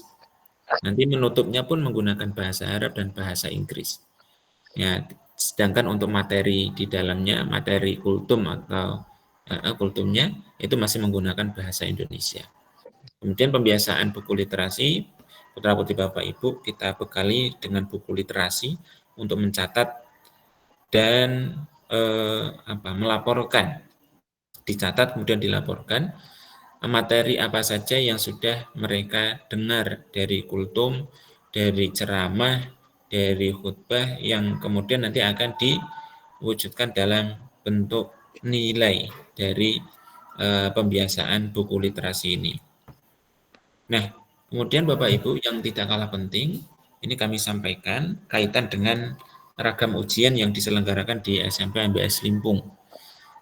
Nanti menutupnya pun menggunakan bahasa Arab dan bahasa Inggris. Ya, sedangkan untuk materi di dalamnya, materi kultum atau kultumnya itu masih menggunakan bahasa Indonesia. Kemudian pembiasaan buku literasi, putra-putri Bapak Ibu kita bekali dengan buku literasi untuk mencatat dan melaporkan. Dicatat kemudian dilaporkan materi apa saja yang sudah mereka dengar dari kultum, dari ceramah, dari khutbah yang kemudian nanti akan diwujudkan dalam bentuk nilai dari pembiasaan buku literasi ini. Nah, kemudian Bapak Ibu yang tidak kalah penting, ini kami sampaikan kaitan dengan ragam ujian yang diselenggarakan di SMP MBS Limpung.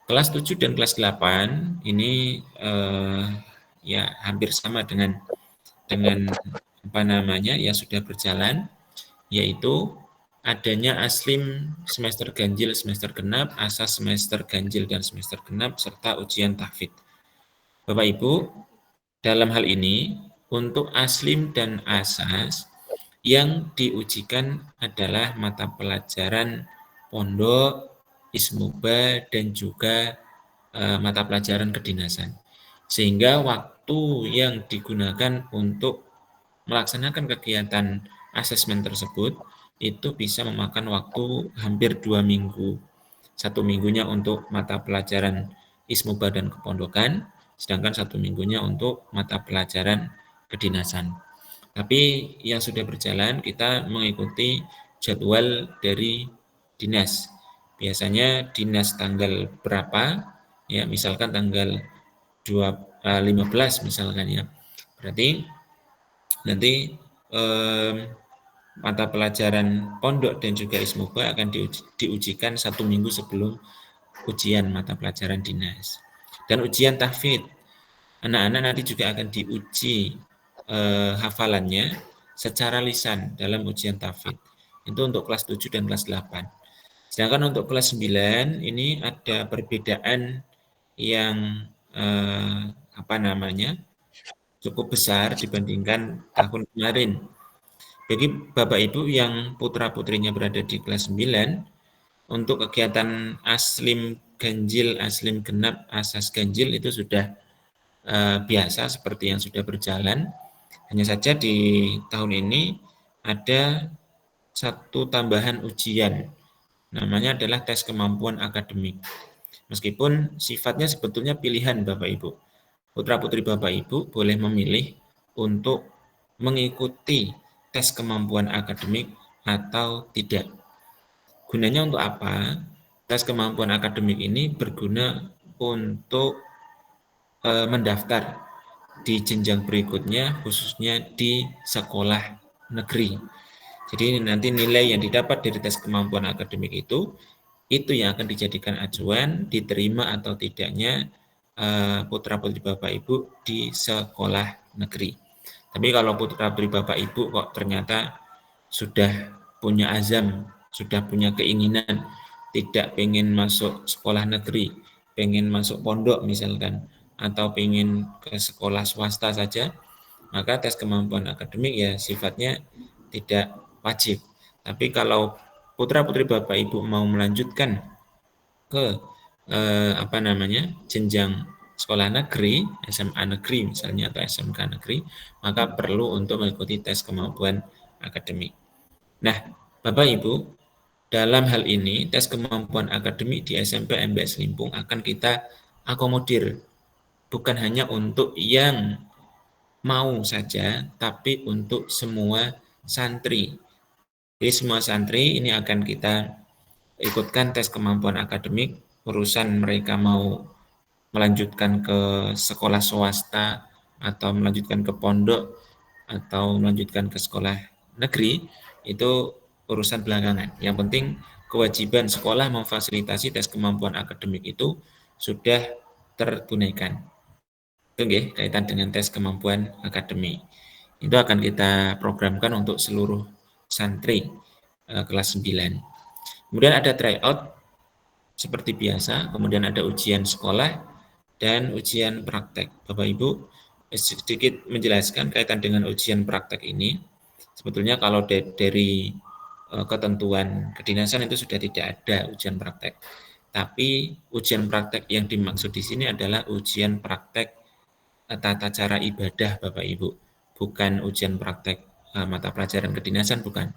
Kelas 7 dan kelas 8 ini ya hampir sama dengan apa namanya yang sudah berjalan, yaitu adanya aslim semester ganjil, semester genap, asas semester ganjil dan semester genap, serta ujian tahfidz. Bapak Ibu, dalam hal ini untuk aslim dan asas Yang diujikan adalah mata pelajaran pondok, ismuba, dan juga mata pelajaran kedinasan. Sehingga waktu yang digunakan untuk melaksanakan kegiatan asesmen tersebut itu bisa memakan waktu hampir 2 minggu. 1 minggunya untuk mata pelajaran ismuba dan kepondokan, sedangkan 1 minggunya untuk mata pelajaran kedinasan. Tapi yang sudah berjalan kita mengikuti jadwal dari dinas. Biasanya dinas tanggal berapa, ya misalkan tanggal 15 misalkan ya. Berarti nanti mata pelajaran pondok dan juga ismuba akan diujikan 1 minggu sebelum ujian mata pelajaran dinas. Dan ujian tahfidz, anak-anak nanti juga akan diuji hafalannya secara lisan dalam ujian tahfidz. Itu untuk kelas 7 dan kelas 8. Sedangkan untuk kelas 9 ini ada perbedaan yang cukup besar dibandingkan tahun kemarin. Bagi Bapak Ibu yang putra-putrinya berada di kelas 9, untuk kegiatan aslim ganjil, aslim genap, asas ganjil itu sudah biasa seperti yang sudah berjalan. Hanya saja di tahun ini ada satu tambahan ujian, namanya adalah tes kemampuan akademik. Meskipun sifatnya sebetulnya pilihan Bapak Ibu. Putra-putri Bapak Ibu boleh memilih untuk mengikuti tes kemampuan akademik atau tidak. Gunanya untuk apa? Tes kemampuan akademik ini berguna untuk mendaftar di jenjang berikutnya, khususnya di sekolah negeri. Jadi nanti nilai yang didapat dari tes kemampuan akademik itu yang akan dijadikan acuan diterima atau tidaknya putra-putri Bapak Ibu di sekolah negeri. Tapi kalau putra-putri Bapak Ibu kok ternyata sudah punya azam, sudah punya keinginan, tidak pengen masuk sekolah negeri, pengen masuk pondok misalkan, atau pengen ke sekolah swasta saja, maka tes kemampuan akademik ya sifatnya tidak wajib. Tapi kalau putra-putri Bapak Ibu mau melanjutkan ke jenjang sekolah negeri, SMA negeri misalnya atau SMK negeri, maka perlu untuk mengikuti tes kemampuan akademik. Nah, Bapak Ibu, dalam hal ini tes kemampuan akademik di SMP MBS Limpung akan kita akomodir, bukan hanya untuk yang mau saja, tapi untuk semua santri. Jadi semua santri ini akan kita ikutkan tes kemampuan akademik, urusan mereka mau melanjutkan ke sekolah swasta atau melanjutkan ke pondok atau melanjutkan ke sekolah negeri, itu urusan belakangan. Yang penting kewajiban sekolah memfasilitasi tes kemampuan akademik itu sudah tertunaikan. Itu nggih, kaitan dengan tes kemampuan akademik. Itu akan kita programkan untuk seluruh santri kelas 9. Kemudian ada tryout seperti biasa, kemudian ada ujian sekolah dan ujian praktek. Bapak Ibu, sedikit menjelaskan kaitan dengan ujian praktek ini. Sebetulnya kalau dari ketentuan kedinasan itu sudah tidak ada ujian praktek. Tapi ujian praktek yang dimaksud di sini adalah ujian praktek tata cara ibadah Bapak Ibu, bukan ujian praktek mata pelajaran kedinasan, bukan.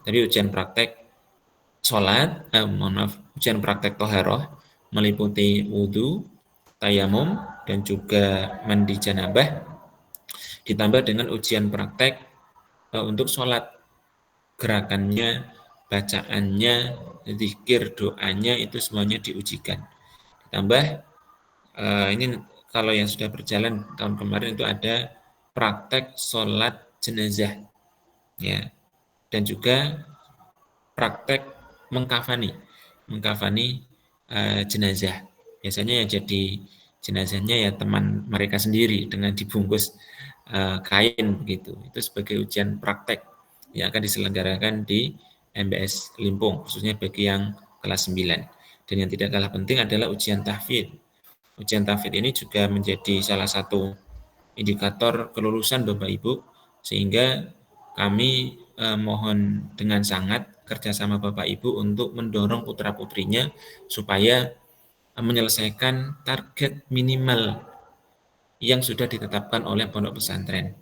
Tapi ujian praktek sholat, ujian praktek toharoh meliputi wudhu, tayamum, dan juga mandi janabah, ditambah dengan ujian praktek untuk sholat, gerakannya, bacaannya, zikir, doanya, itu semuanya diujikan. Ditambah ini kalau yang sudah berjalan tahun kemarin itu ada praktek sholat jenazah, ya, dan juga praktek mengkafani jenazah. Biasanya yang jadi jenazahnya ya teman mereka sendiri dengan dibungkus kain begitu. Itu sebagai ujian praktek yang akan diselenggarakan di MBS Limpung, khususnya bagi yang kelas 9. Dan yang tidak kalah penting adalah ujian tahfidz. Ujian tahfidz ini juga menjadi salah satu indikator kelulusan Bapak Ibu, sehingga kami mohon dengan sangat kerjasama Bapak Ibu untuk mendorong putra-putrinya supaya menyelesaikan target minimal yang sudah ditetapkan oleh pondok pesantren.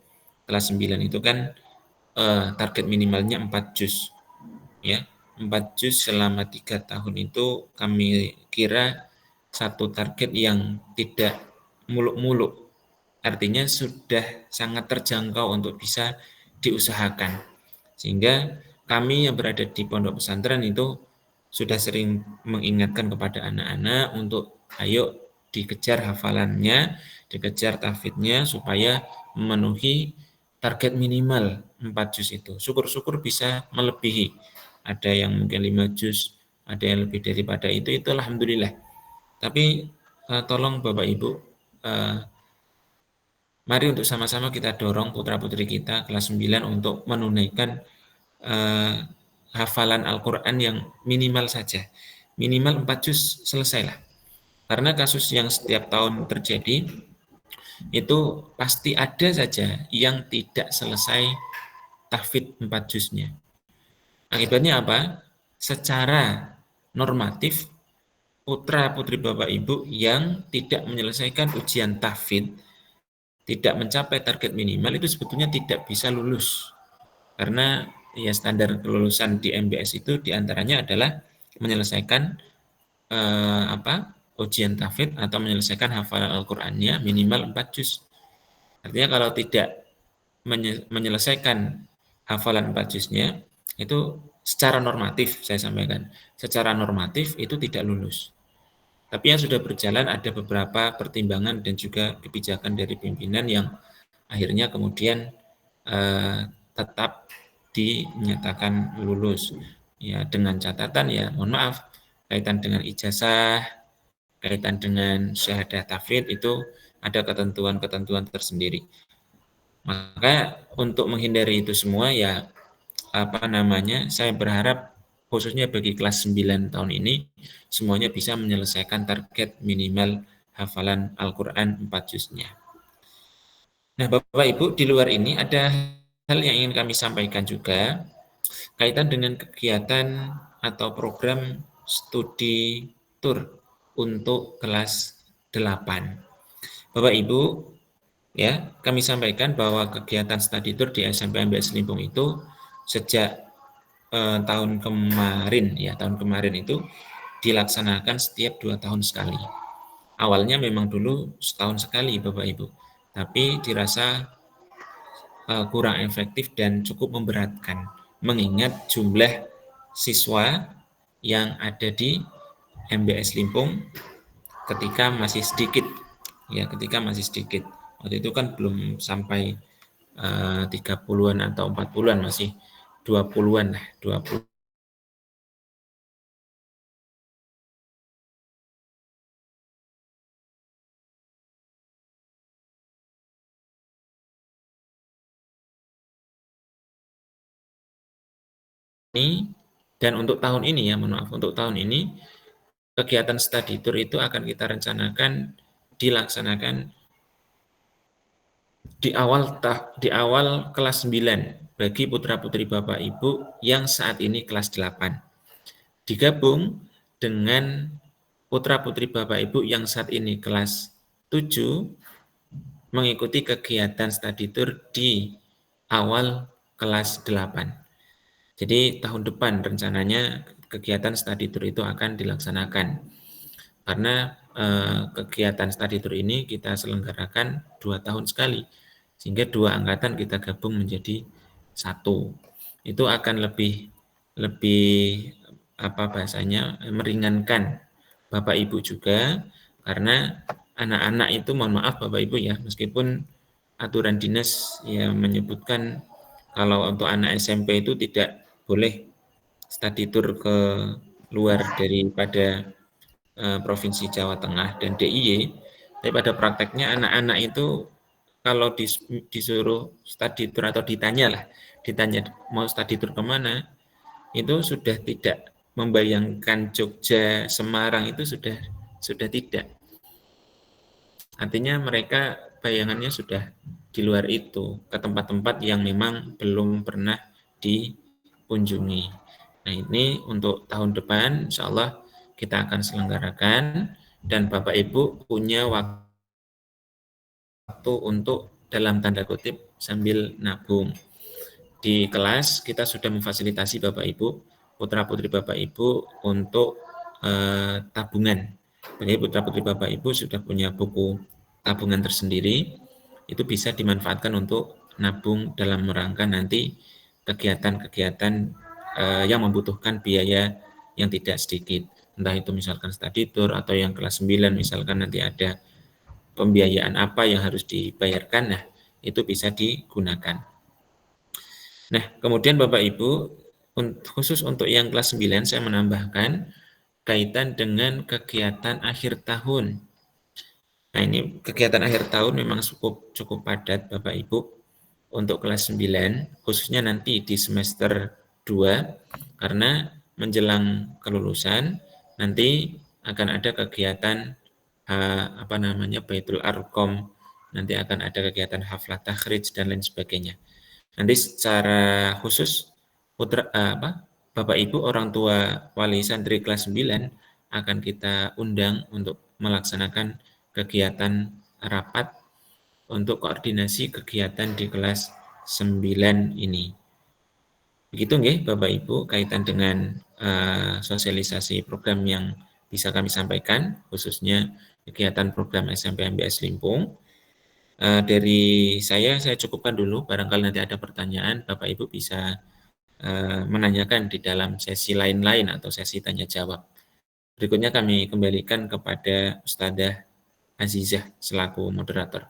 Kelas 9 itu kan target minimalnya 4 juz. Ya, 4 juz selama 3 tahun itu kami kira satu target yang tidak muluk-muluk. Artinya sudah sangat terjangkau untuk bisa diusahakan. Sehingga kami yang berada di pondok pesantren itu sudah sering mengingatkan kepada anak-anak untuk ayo dikejar hafalannya, dikejar tahfidnya supaya memenuhi target minimal 4 juz itu. Syukur-syukur bisa melebihi. Ada yang mungkin 5 juz, ada yang lebih daripada itu alhamdulillah. Tapi tolong Bapak Ibu, mari untuk sama-sama kita dorong putra-putri kita kelas 9 untuk menunaikan hafalan Al-Quran yang minimal saja. Minimal 4 juz selesailah. Karena kasus yang setiap tahun terjadi, itu pasti ada saja yang tidak selesai tahfidz 4 juznya. Akibatnya apa? Secara normatif, putra-putri Bapak Ibu yang tidak menyelesaikan ujian tahfidz, tidak mencapai target minimal itu sebetulnya tidak bisa lulus. Karena ya standar kelulusan di MBS itu diantaranya adalah menyelesaikan ujian tahfidz atau menyelesaikan hafalan Al-Qur'annya minimal 4 juz. Artinya kalau tidak menyelesaikan hafalan 4 juznya itu secara normatif saya sampaikan, secara normatif itu tidak lulus. Tapi yang sudah berjalan ada beberapa pertimbangan dan juga kebijakan dari pimpinan yang akhirnya kemudian tetap dinyatakan lulus. Ya dengan catatan ya mohon maaf kaitan dengan ijazah, kaitan dengan syahadah tahfidz itu ada ketentuan-ketentuan tersendiri. Maka untuk menghindari itu semua ya saya berharap khususnya bagi kelas 9 tahun ini semuanya bisa menyelesaikan target minimal hafalan Al-Qur'an 4 juznya. Nah, Bapak Ibu, di luar ini ada hal yang ingin kami sampaikan juga kaitan dengan kegiatan atau program studi tour untuk kelas 8. Bapak Ibu, ya, kami sampaikan bahwa kegiatan studi tour di SMP MBS Limpung itu sejak tahun kemarin itu dilaksanakan setiap 2 tahun sekali. Awalnya memang dulu setahun sekali Bapak Ibu, tapi dirasa kurang efektif dan cukup memberatkan mengingat jumlah siswa yang ada di MBS Limpung ketika masih sedikit. Waktu itu kan belum sampai 30-an atau 40-an, masih 20-an lah, 20. Dan untuk tahun ini ya, untuk tahun ini kegiatan study tour itu akan kita rencanakan dilaksanakan di awal kelas 9 bagi putra-putri Bapak Ibu yang saat ini kelas 8. Digabung dengan putra-putri Bapak Ibu yang saat ini kelas 7 mengikuti kegiatan study tour di awal kelas 8. Jadi tahun depan rencananya kegiatan study tour itu akan dilaksanakan. Karena kegiatan study tour ini kita selenggarakan 2 tahun sekali. Sehingga 2 angkatan kita gabung menjadi 1. Itu akan lebih meringankan Bapak Ibu juga karena anak-anak itu mohon maaf Bapak Ibu ya, meskipun aturan dinas ya menyebutkan kalau untuk anak SMP itu tidak boleh study tour ke luar daripada Provinsi Jawa Tengah dan DIY, tapi pada prakteknya anak-anak itu kalau disuruh study tour atau ditanya mau study tour kemana, itu sudah tidak membayangkan Jogja, Semarang itu sudah tidak. Artinya mereka bayangannya sudah di luar itu, ke tempat-tempat yang memang belum pernah dikunjungi. Nah, ini untuk tahun depan insya Allah kita akan selenggarakan, dan Bapak Ibu punya waktu untuk dalam tanda kutip sambil nabung. Di kelas kita sudah memfasilitasi Bapak Ibu, putra-putri Bapak Ibu untuk tabungan. Jadi putra-putri Bapak Ibu sudah punya buku tabungan tersendiri, itu bisa dimanfaatkan untuk nabung dalam rangka nanti kegiatan-kegiatan yang membutuhkan biaya yang tidak sedikit. Entah itu misalkan study tour, atau yang kelas 9 misalkan nanti ada pembiayaan apa yang harus dibayarkan, nah itu bisa digunakan. Nah, kemudian Bapak Ibu, khusus untuk yang kelas 9 saya menambahkan kaitan dengan kegiatan akhir tahun. Nah, ini kegiatan akhir tahun memang cukup padat Bapak Ibu untuk kelas 9, khususnya nanti di semester 2, karena menjelang kelulusan nanti akan ada kegiatan Baitul Arqam, nanti akan ada kegiatan haflah takhrij dan lain sebagainya. Nanti secara khusus Bapak Ibu orang tua wali santri kelas 9 akan kita undang untuk melaksanakan kegiatan rapat untuk koordinasi kegiatan di kelas 9 ini. Begitu nggih Bapak Ibu kaitan dengan sosialisasi program yang bisa kami sampaikan, khususnya kegiatan program SMP MBS Limpung. Dari saya cukupkan dulu, barangkali nanti ada pertanyaan, Bapak Ibu bisa menanyakan di dalam sesi lain-lain atau sesi tanya jawab. Berikutnya kami kembalikan kepada Ustadzah Azizah selaku moderator.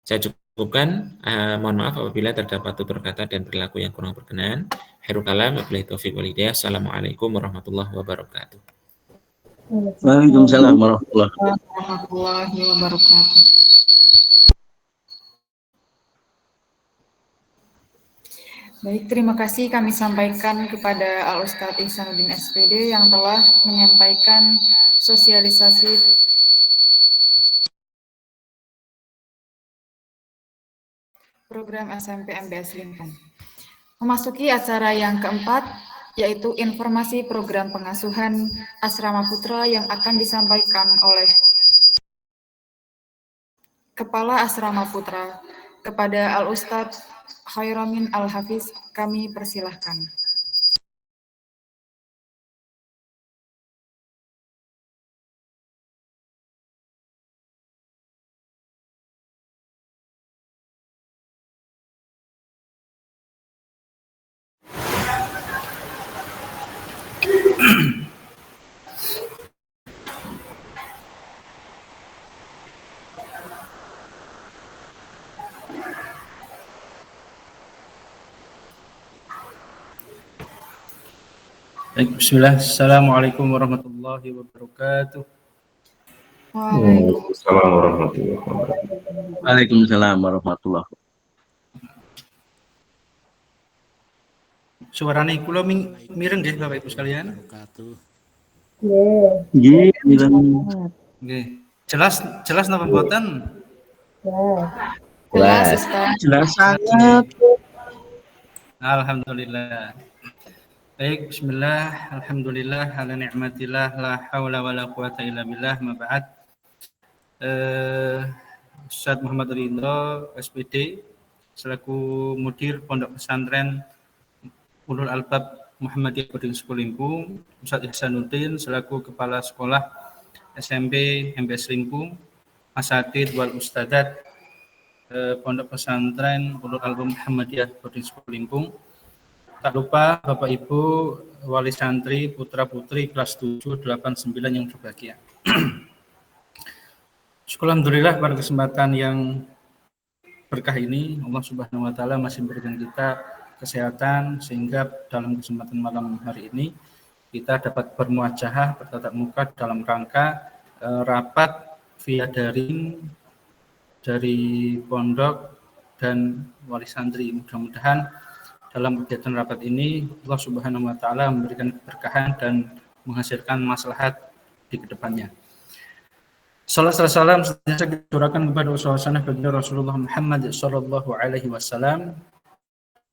Saya cukupkan, mohon maaf apabila terdapat tutur kata dan perilaku yang kurang berkenan. Khairul kalam, wabillahi taufiq wal hidayah. Assalamualaikum warahmatullahi wabarakatuh.
Waalaikumsalam warahmatullahi
wabarakatuh. Baik, terima kasih kami sampaikan kepada Al-Ustadz Ihsanuddin SPD yang telah menyampaikan sosialisasi program SMP MBS Limpung. Memasuki acara yang keempat, yaitu informasi program pengasuhan Asrama Putra yang akan disampaikan oleh Kepala Asrama Putra. Kepada Al-Ustadz Khairamin Al-Hafiz, kami persilahkan.
Baik, bismillah. Assalamualaikum warahmatullahi wabarakatuh.
Waalaikumsalam warahmatullahi wabarakatuh.
Waalaikumsalam warahmatullahi wabarakatuh.
Suarane kula mireng nggih Bapak Ibu sekalian?
Nggih, mireng.
Nggih. Jelas napa mboten?
Jelas, Ustaz.
Jelas sangat.
Alhamdulillah. Baik, bismillah, alhamdulillah, ala ni'matillah, la hawla wa la quwata illa billah, ma ba'd. Ustaz Muhammad Ridho, SPD, selaku Mudir Pondok Pesantren Ulul Albab Muhammadiyah Boarding School Limpung, Ustaz Ihsanuddin, selaku Kepala Sekolah SMP MBS Limpung, Asatidz wal Ustadzat Pondok Pesantren Ulul Albab Muhammadiyah Boarding School Limpung. Tak lupa Bapak Ibu wali santri putra-putri kelas 7, 8, 9 yang berbahagia. Alhamdulillah pada kesempatan yang berkah ini Allah Subhanahu wa taala masih memberikan kita kesehatan sehingga dalam kesempatan malam hari ini kita dapat bermuajahah bertatap muka dalam rangka rapat via daring dari pondok dan wali santri. Mudah-mudahan dalam kegiatan rapat ini Allah Subhanahu wa taala memberikan keberkahan dan menghasilkan maslahat di kedepannya. Salam senantiasa kita curahkan kepada uswah hasanah baginda Rasulullah Muhammad sallallahu alaihi wasallam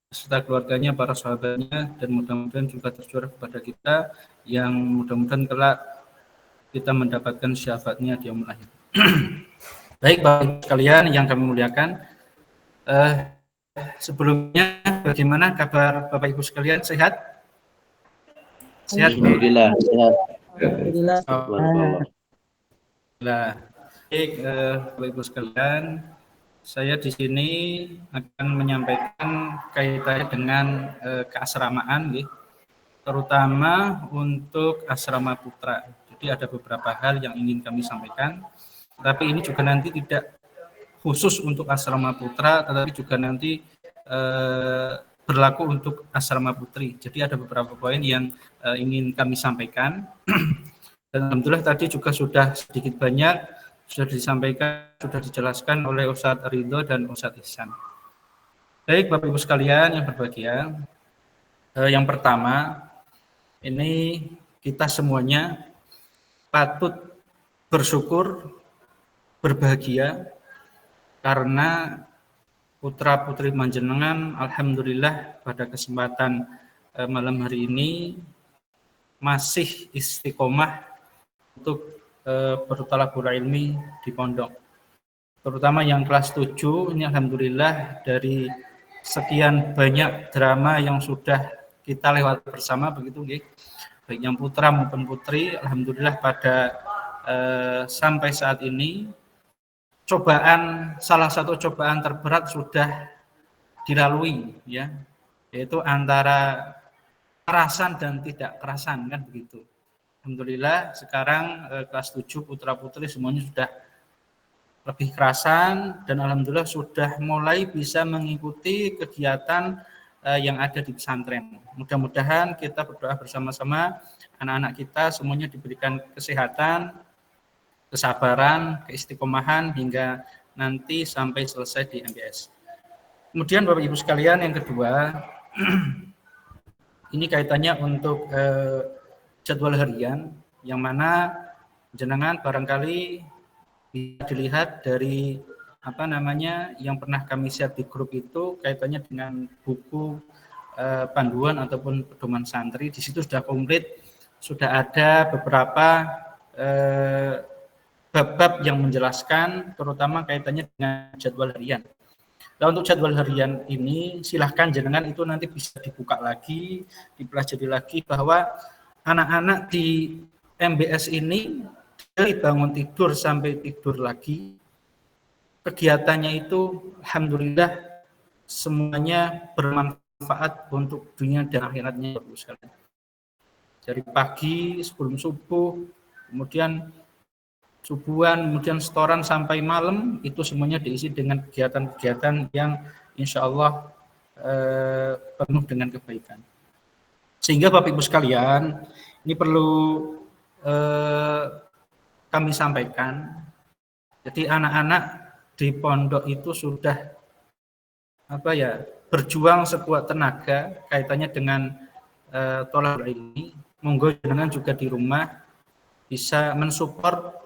serta keluarganya, para sahabatnya, dan mudah-mudahan juga tercurah kepada kita yang mudah-mudahan kelak kita mendapatkan syafaatnya di yaumul akhir. Baik Bapak Ibu sekalian yang kami muliakan, sebelumnya bagaimana kabar Bapak Ibu sekalian, sehat? Sehat?
Alhamdulillah sehat.
Alhamdulillah.
Alhamdulillah. Baik Bapak Ibu sekalian, saya di sini akan menyampaikan kaitannya dengan keasramaan, terutama untuk asrama putra. Jadi ada beberapa hal yang ingin kami sampaikan, tapi ini juga nanti tidak khusus untuk asrama putra, tetapi juga nanti berlaku untuk asrama putri. Jadi ada beberapa poin yang ingin kami sampaikan. Dan alhamdulillah tadi juga sudah sedikit banyak sudah disampaikan, sudah dijelaskan oleh Ustadz Ridho dan Ustadz Ihsan. Baik Bapak Ibu sekalian yang berbahagia, yang pertama ini kita semuanya patut bersyukur, berbahagia karena putra putri panjenengan alhamdulillah pada kesempatan malam hari ini masih istiqomah untuk berthalabul ilmi di pondok, terutama yang kelas 7 ini alhamdulillah dari sekian banyak drama yang sudah kita lewati bersama begitu, baik yang putra maupun putri, alhamdulillah pada sampai saat ini salah satu cobaan terberat sudah dilalui, ya, yaitu antara kerasan dan tidak kerasan, kan begitu. Alhamdulillah sekarang kelas 7 putra putri semuanya sudah lebih kerasan dan alhamdulillah sudah mulai bisa mengikuti kegiatan yang ada di pesantren. Mudah-mudahan kita berdoa bersama-sama anak-anak kita semuanya diberikan kesehatan, kesabaran, keistiqomahan hingga nanti sampai selesai di MBS. Kemudian Bapak Ibu sekalian yang kedua, ini kaitannya untuk jadwal harian yang mana jenengan barangkali bisa dilihat dari yang pernah kami share di grup itu kaitannya dengan buku panduan ataupun pedoman santri. Di situ sudah komplit, sudah ada beberapa bab-bab yang menjelaskan terutama kaitannya dengan jadwal harian. Nah, untuk jadwal harian ini silahkan jenengan itu nanti bisa dibuka lagi, dipelajari lagi bahwa anak-anak di MBS ini dari bangun tidur sampai tidur lagi, kegiatannya itu alhamdulillah semuanya bermanfaat untuk dunia dan akhiratnya. Dari pagi sebelum subuh, kemudian subuhan, kemudian setoran sampai malam, itu semuanya diisi dengan kegiatan-kegiatan yang insya Allah penuh dengan kebaikan. Sehingga Bapak Ibu sekalian, ini perlu kami sampaikan. Jadi anak-anak di pondok itu sudah berjuang sekuat tenaga kaitannya dengan thalabul ilmi. Monggo jenengan juga di rumah bisa mensupport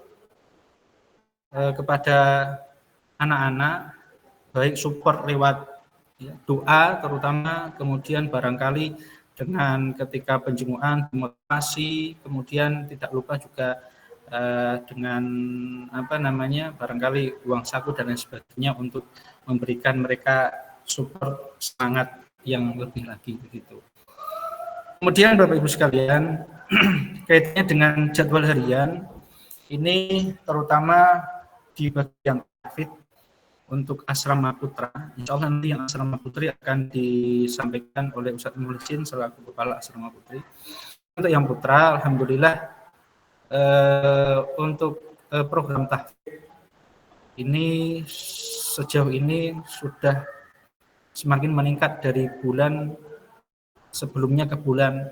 kepada anak-anak, baik support lewat doa terutama, kemudian barangkali dengan ketika penjemuan, motivasi, kemudian tidak lupa juga dengan barangkali uang saku dan lain sebagainya untuk memberikan mereka support semangat yang lebih lagi begitu. Kemudian Bapak Ibu sekalian, kaitannya dengan jadwal harian ini terutama di bagian tahfidz untuk asrama putra. Insya Allah nanti yang asrama putri akan disampaikan oleh Ustadz Muhsin selaku kepala asrama putri. Untuk yang putra, alhamdulillah untuk program tahfidz ini sejauh ini sudah semakin meningkat dari bulan sebelumnya ke bulan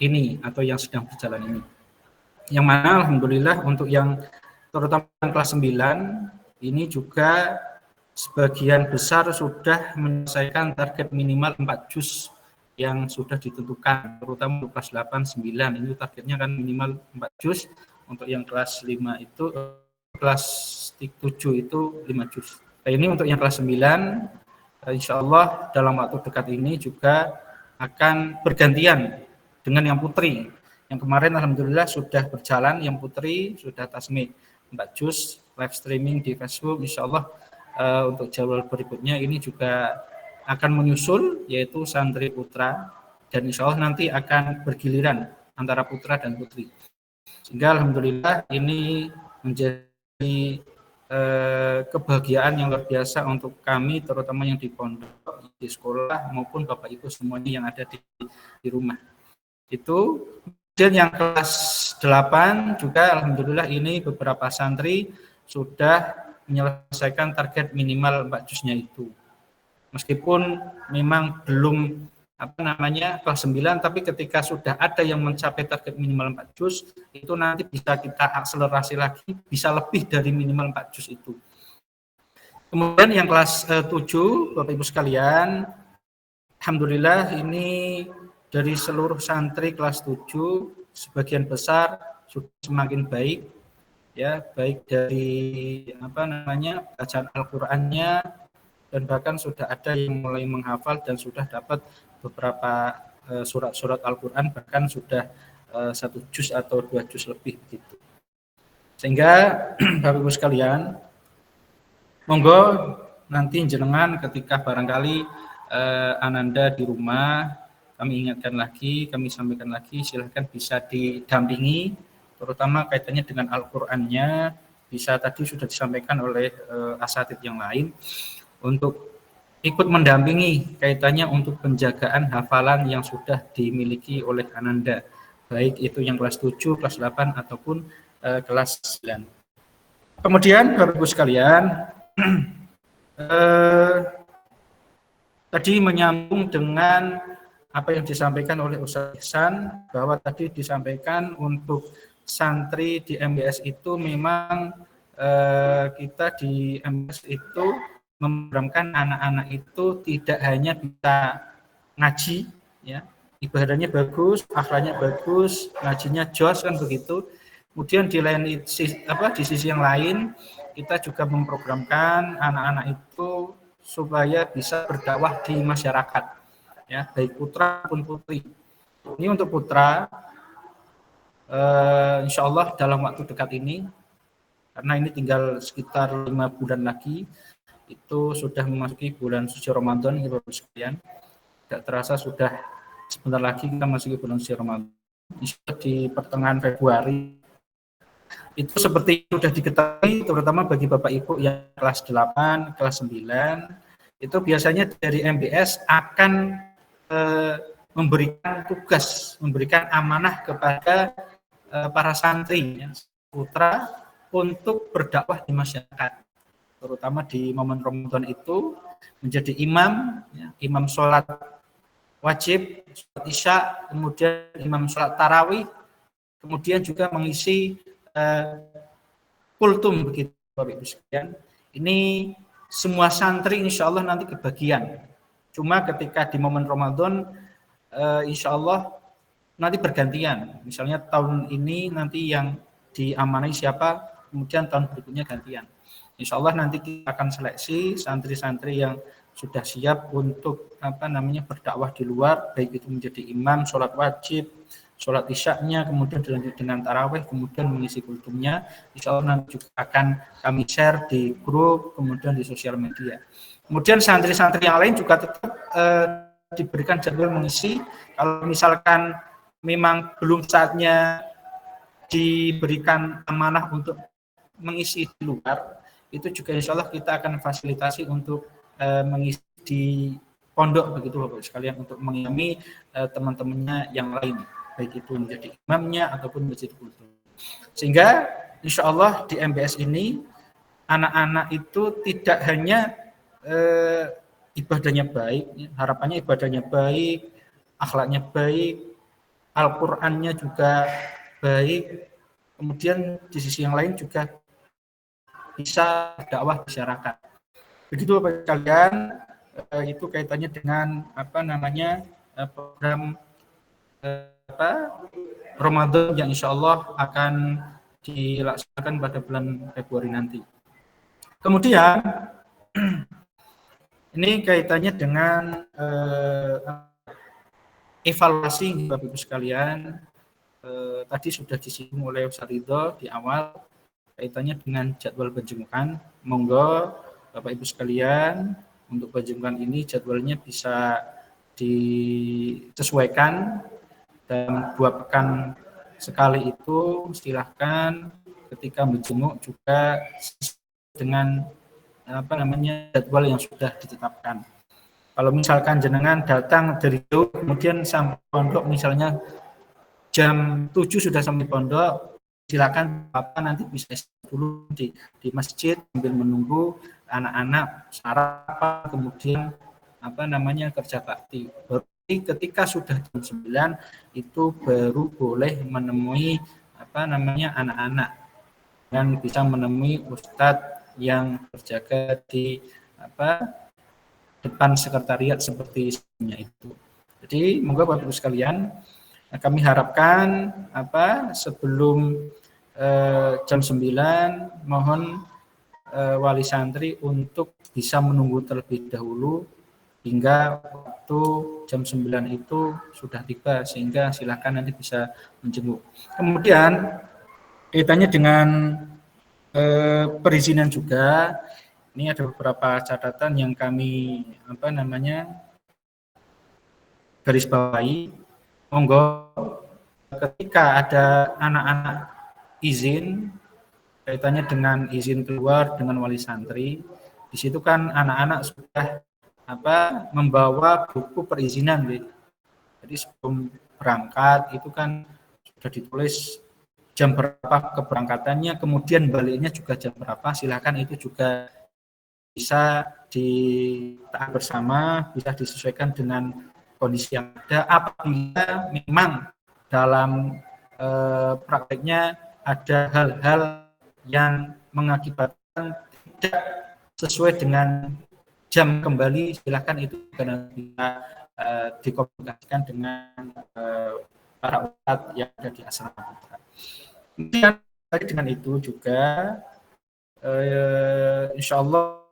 ini atau yang sedang berjalan ini. Yang mana alhamdulillah untuk yang terutama yang kelas 9 ini juga sebagian besar sudah menyelesaikan target minimal 4 juz yang sudah ditentukan, terutama untuk kelas 8, 9 ini targetnya kan minimal 4 juz, untuk yang kelas 5 itu, kelas 7 itu 5 juz. Nah, ini untuk yang kelas 9 insya Allah dalam waktu dekat ini juga akan bergantian dengan yang putri. Yang kemarin alhamdulillah sudah berjalan, yang putri sudah tasmi 4 juz live streaming di Facebook. Insya Allah untuk jadwal berikutnya ini juga akan menyusul, yaitu santri putra, dan insya Allah nanti akan bergiliran antara putra dan putri. Sehingga alhamdulillah ini menjadi kebahagiaan yang luar biasa untuk kami, terutama yang di pondok, di sekolah, maupun Bapak Ibu semuanya yang ada di rumah. Itu. Kemudian yang kelas 8 juga alhamdulillah ini beberapa santri sudah menyelesaikan target minimal 4 juznya itu. Meskipun memang belum kelas 9, tapi ketika sudah ada yang mencapai target minimal 4 juz, itu nanti bisa kita akselerasi lagi, bisa lebih dari minimal 4 juz itu. Kemudian yang kelas 7, Bapak Ibu sekalian, alhamdulillah ini dari seluruh santri kelas 7, sebagian besar sudah semakin baik, ya, baik dari bacaan Al-Qur'annya, dan bahkan sudah ada yang mulai menghafal dan sudah dapat beberapa surat-surat Al-Quran, bahkan sudah 1 juz atau 2 juz lebih begitu. Sehingga Bapak Ibu sekalian, monggo nanti jenengan ketika barangkali Ananda di rumah, kami ingatkan lagi, kami sampaikan lagi, silahkan bisa didampingi, terutama kaitannya dengan Al-Qur'annya, bisa tadi sudah disampaikan oleh asatidz yang lain, untuk ikut mendampingi kaitannya untuk penjagaan hafalan yang sudah dimiliki oleh Ananda, baik itu yang kelas 7, kelas 8, ataupun kelas 9. Kemudian Bapak Ibu sekalian, tadi menyambung dengan apa yang disampaikan oleh Ustaz Ihsan, bahwa tadi disampaikan untuk santri di MBS itu memang kita di MBS itu memprogramkan anak-anak itu tidak hanya bisa ngaji, ya, ibadahnya bagus, akhlaknya bagus, ngajinya jos, kan begitu. Kemudian di sisi yang lain kita juga memprogramkan anak-anak itu supaya bisa berdakwah di masyarakat, ya, baik putra maupun putri. Ini untuk putra, insya Allah dalam waktu dekat ini, karena ini tinggal sekitar 5 bulan lagi, itu sudah memasuki bulan suci Ramadan, Bapak Ibu sekalian. Tidak terasa sudah sebentar lagi kita masuk ke bulan suci Ramadan. Di pertengahan Februari. Itu seperti sudah diketahui, terutama bagi Bapak Ibu yang kelas 8, kelas 9, itu biasanya dari MBS akan memberikan tugas, memberikan amanah kepada para santri, ya, putra, untuk berdakwah di masyarakat. Terutama di momen Ramadan itu menjadi imam, ya, imam sholat wajib, sholat isya, kemudian imam sholat tarawih, kemudian juga mengisi kultum begitu Bapak Ibu sekalian. Ini semua santri insya Allah nanti kebagian. Cuma ketika di momen Ramadan insya Allah nanti bergantian. Misalnya tahun ini nanti yang diamanai siapa, kemudian tahun berikutnya gantian. Insya Allah nanti kita akan seleksi santri-santri yang sudah siap untuk berdakwah di luar, baik itu menjadi imam, sholat wajib, sholat isyaknya, kemudian dilanjut dengan tarawih, kemudian mengisi kultumnya. Insya Allah nanti juga akan kami share di grup, kemudian di sosial media. Kemudian santri-santri yang lain juga tetap diberikan jadwal mengisi. Kalau misalkan memang belum saatnya diberikan amanah untuk mengisi di luar, itu juga insya Allah kita akan fasilitasi untuk mengisi di pondok begitu Bapak sekalian, untuk mengimami teman-temannya yang lain, baik itu menjadi imamnya ataupun menjadi kultum. Sehingga insya Allah di MBS ini anak-anak itu tidak hanya ibadahnya baik, harapannya ibadahnya baik, akhlaknya baik, Al-Qur'annya juga baik, kemudian di sisi yang lain juga bisa dakwah masyarakat. Begitu Bapak sekalian, itu kaitannya dengan program Ramadan yang insya Allah akan dilaksanakan pada bulan Februari nanti. Kemudian Ini kaitannya dengan evaluasi Bapak Ibu sekalian. Tadi sudah disinggung oleh Ustaz Ridho di awal kaitannya dengan jadwal penjemukan. Monggo Bapak Ibu sekalian, untuk penjemukan ini jadwalnya bisa disesuaikan dalam 2 pekan sekali itu. Silahkan ketika menjenguk juga dengan jadwal yang sudah ditetapkan. Kalau misalkan jenengan datang dari jauh kemudian sampai pondok misalnya jam 7 sudah sampai pondok, silakan Bapak nanti bisa dulu di masjid sambil menunggu anak-anak sarapan, kemudian kerja bakti. Ketika sudah jam 9 itu baru boleh menemui anak-anak dan bisa menemui ustadz yang berjaga di depan sekretariat seperti sebelumnya itu. Jadi moga Bapak Ibu sekalian, kami harapkan sebelum jam 9 mohon wali santri untuk bisa menunggu terlebih dahulu hingga waktu jam 9 itu sudah tiba, sehingga silakan nanti bisa menjenguk. Kemudian kaitannya dengan perizinan juga, ini ada beberapa catatan yang kami garis bawahi. Monggo ketika ada anak-anak izin kaitannya dengan izin keluar dengan wali santri, di situ kan anak-anak sudah membawa buku perizinan, jadi sebelum berangkat itu kan sudah ditulis jam berapa keberangkatannya, kemudian baliknya juga jam berapa. Silakan itu juga bisa ditaat bersama, bisa disesuaikan dengan kondisi yang ada. Apabila memang dalam prakteknya ada hal-hal yang mengakibatkan tidak sesuai dengan jam kembali, silakan itu bisa dikomunikasikan dengan para ustadz yang ada di asrama putra. Kemudian dengan itu juga insya Allah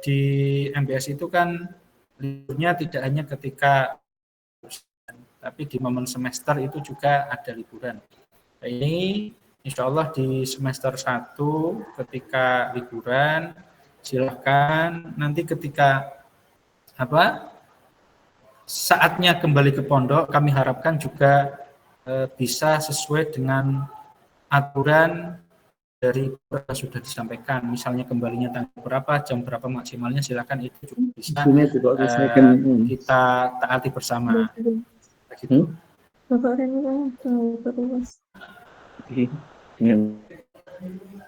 di MBS itu kan liburnya tidak hanya ketika, tapi di momen semester itu juga ada liburan. Ini insya Allah di semester 1 ketika liburan, silahkan nanti ketika saatnya kembali ke pondok, kami harapkan juga bisa sesuai dengan aturan dari yang sudah disampaikan. Misalnya kembalinya tanggal berapa, jam berapa maksimalnya, silakan itu juga bisa kita taati bersama. Begitu.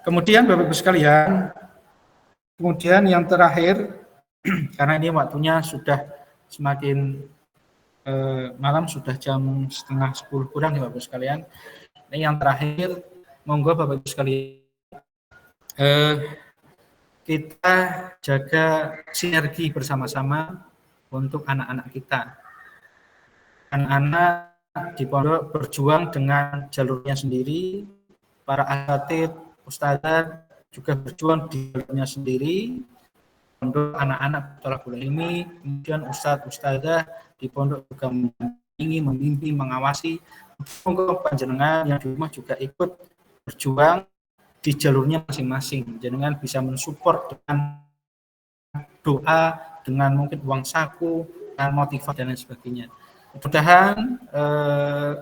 Kemudian Bapak Ibu sekalian, kemudian yang terakhir, karena ini waktunya sudah semakin malam, sudah jam setengah 10 kurang ya Bapak Ibu sekalian. Ini yang terakhir, monggo Bapak Ibu sekalian, kita jaga sinergi bersama-sama untuk anak-anak kita. Anak-anak di pondok berjuang dengan jalurnya sendiri, para asatidz, ustadzah juga berjuang di jalurnya sendiri. Pondok anak-anak tolabul ilmi, kemudian ustadzah di pondok juga mendampingi, membimbing, mengawasi. Monggo panjenengan yang di rumah juga ikut berjuang di jalurnya masing-masing. Jenengan bisa mensupport dengan doa, dengan mungkin uang saku, dengan motivasi dan lain sebagainya. Mudah-mudahan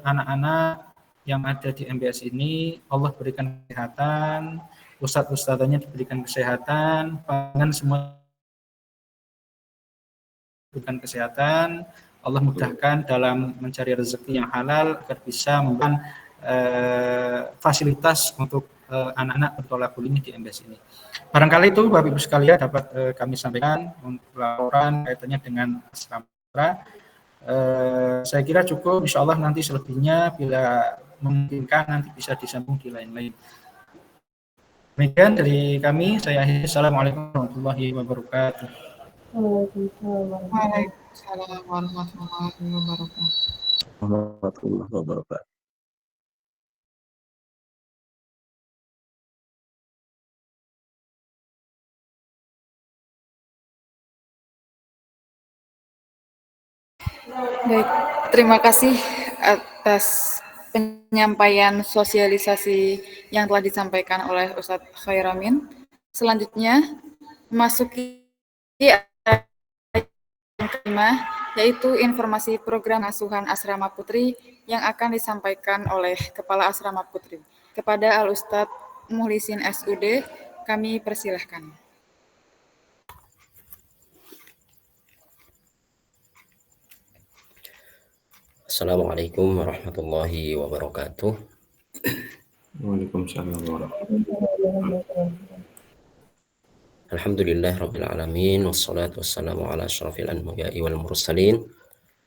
anak-anak yang ada di MBS ini Allah berikan kesehatan, ustadz-ustadzanya diberikan kesehatan, pangan semua diberikan kesehatan, Allah mudahkan dalam mencari rezeki yang halal agar bisa memberikan fasilitas untuk anak-anak bertolak ini di MBS ini. Barangkali itu Bapak Ibu sekalian dapat kami sampaikan untuk laporan kaitannya dengan asrama. Saya kira cukup, insya Allah nanti selebihnya bila memungkinkan nanti bisa disambung di lain-lain. Demikian dari kami, saya akhiri. Assalamualaikum warahmatullahi wabarakatuh.
Waalaikumsalam warahmatullahi wabarakatuh.
Warahmatullahi wabarakatuh.
Baik, terima kasih atas penyampaian sosialisasi yang telah disampaikan oleh Ustadz Khairamin. Selanjutnya, memasuki yang kelima, yaitu informasi program asuhan Asrama Putri yang akan disampaikan oleh Kepala Asrama Putri. Kepada Al-Ustadz Muhlisin SUD, kami persilahkan.
Assalamualaikum warahmatullahi wabarakatuh.
Waalaikumsalam warahmatullahi wabarakatuh.
Alhamdulillah rabbil alamin wassalatu wassalamu ala asyrafil anbiya'i wal mursalin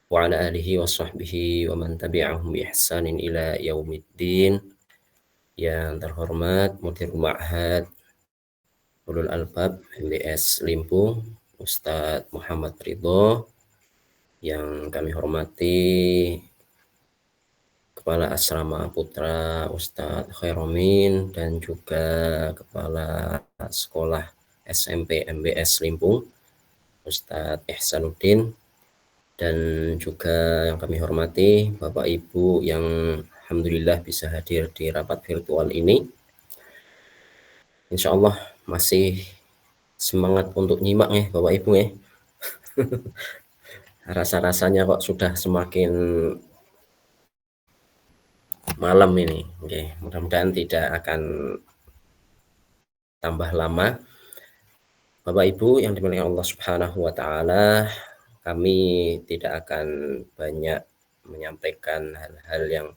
wa ala alihi wa sahbihi wa man tabi'ahum bi ihsanin ila yaumiddin. Yang terhormat Mudir Ma'had Ulul Albab MBS Limpung, Ustadz Muhammad Ridho, yang kami hormati Kepala Asrama Putra Ustadz Khairamin, dan juga Kepala Sekolah SMP MBS Limpung Ustadz Ihsanuddin, dan juga yang kami hormati Bapak Ibu yang alhamdulillah bisa hadir di rapat virtual ini. Insya Allah masih semangat untuk nyimak ya Bapak Ibu ya. Rasa-rasanya kok sudah semakin malam ini. Oke, mudah-mudahan tidak akan tambah lama. Bapak Ibu yang dimuliakan Allah Subhanahu wa taala, kami tidak akan banyak menyampaikan hal-hal yang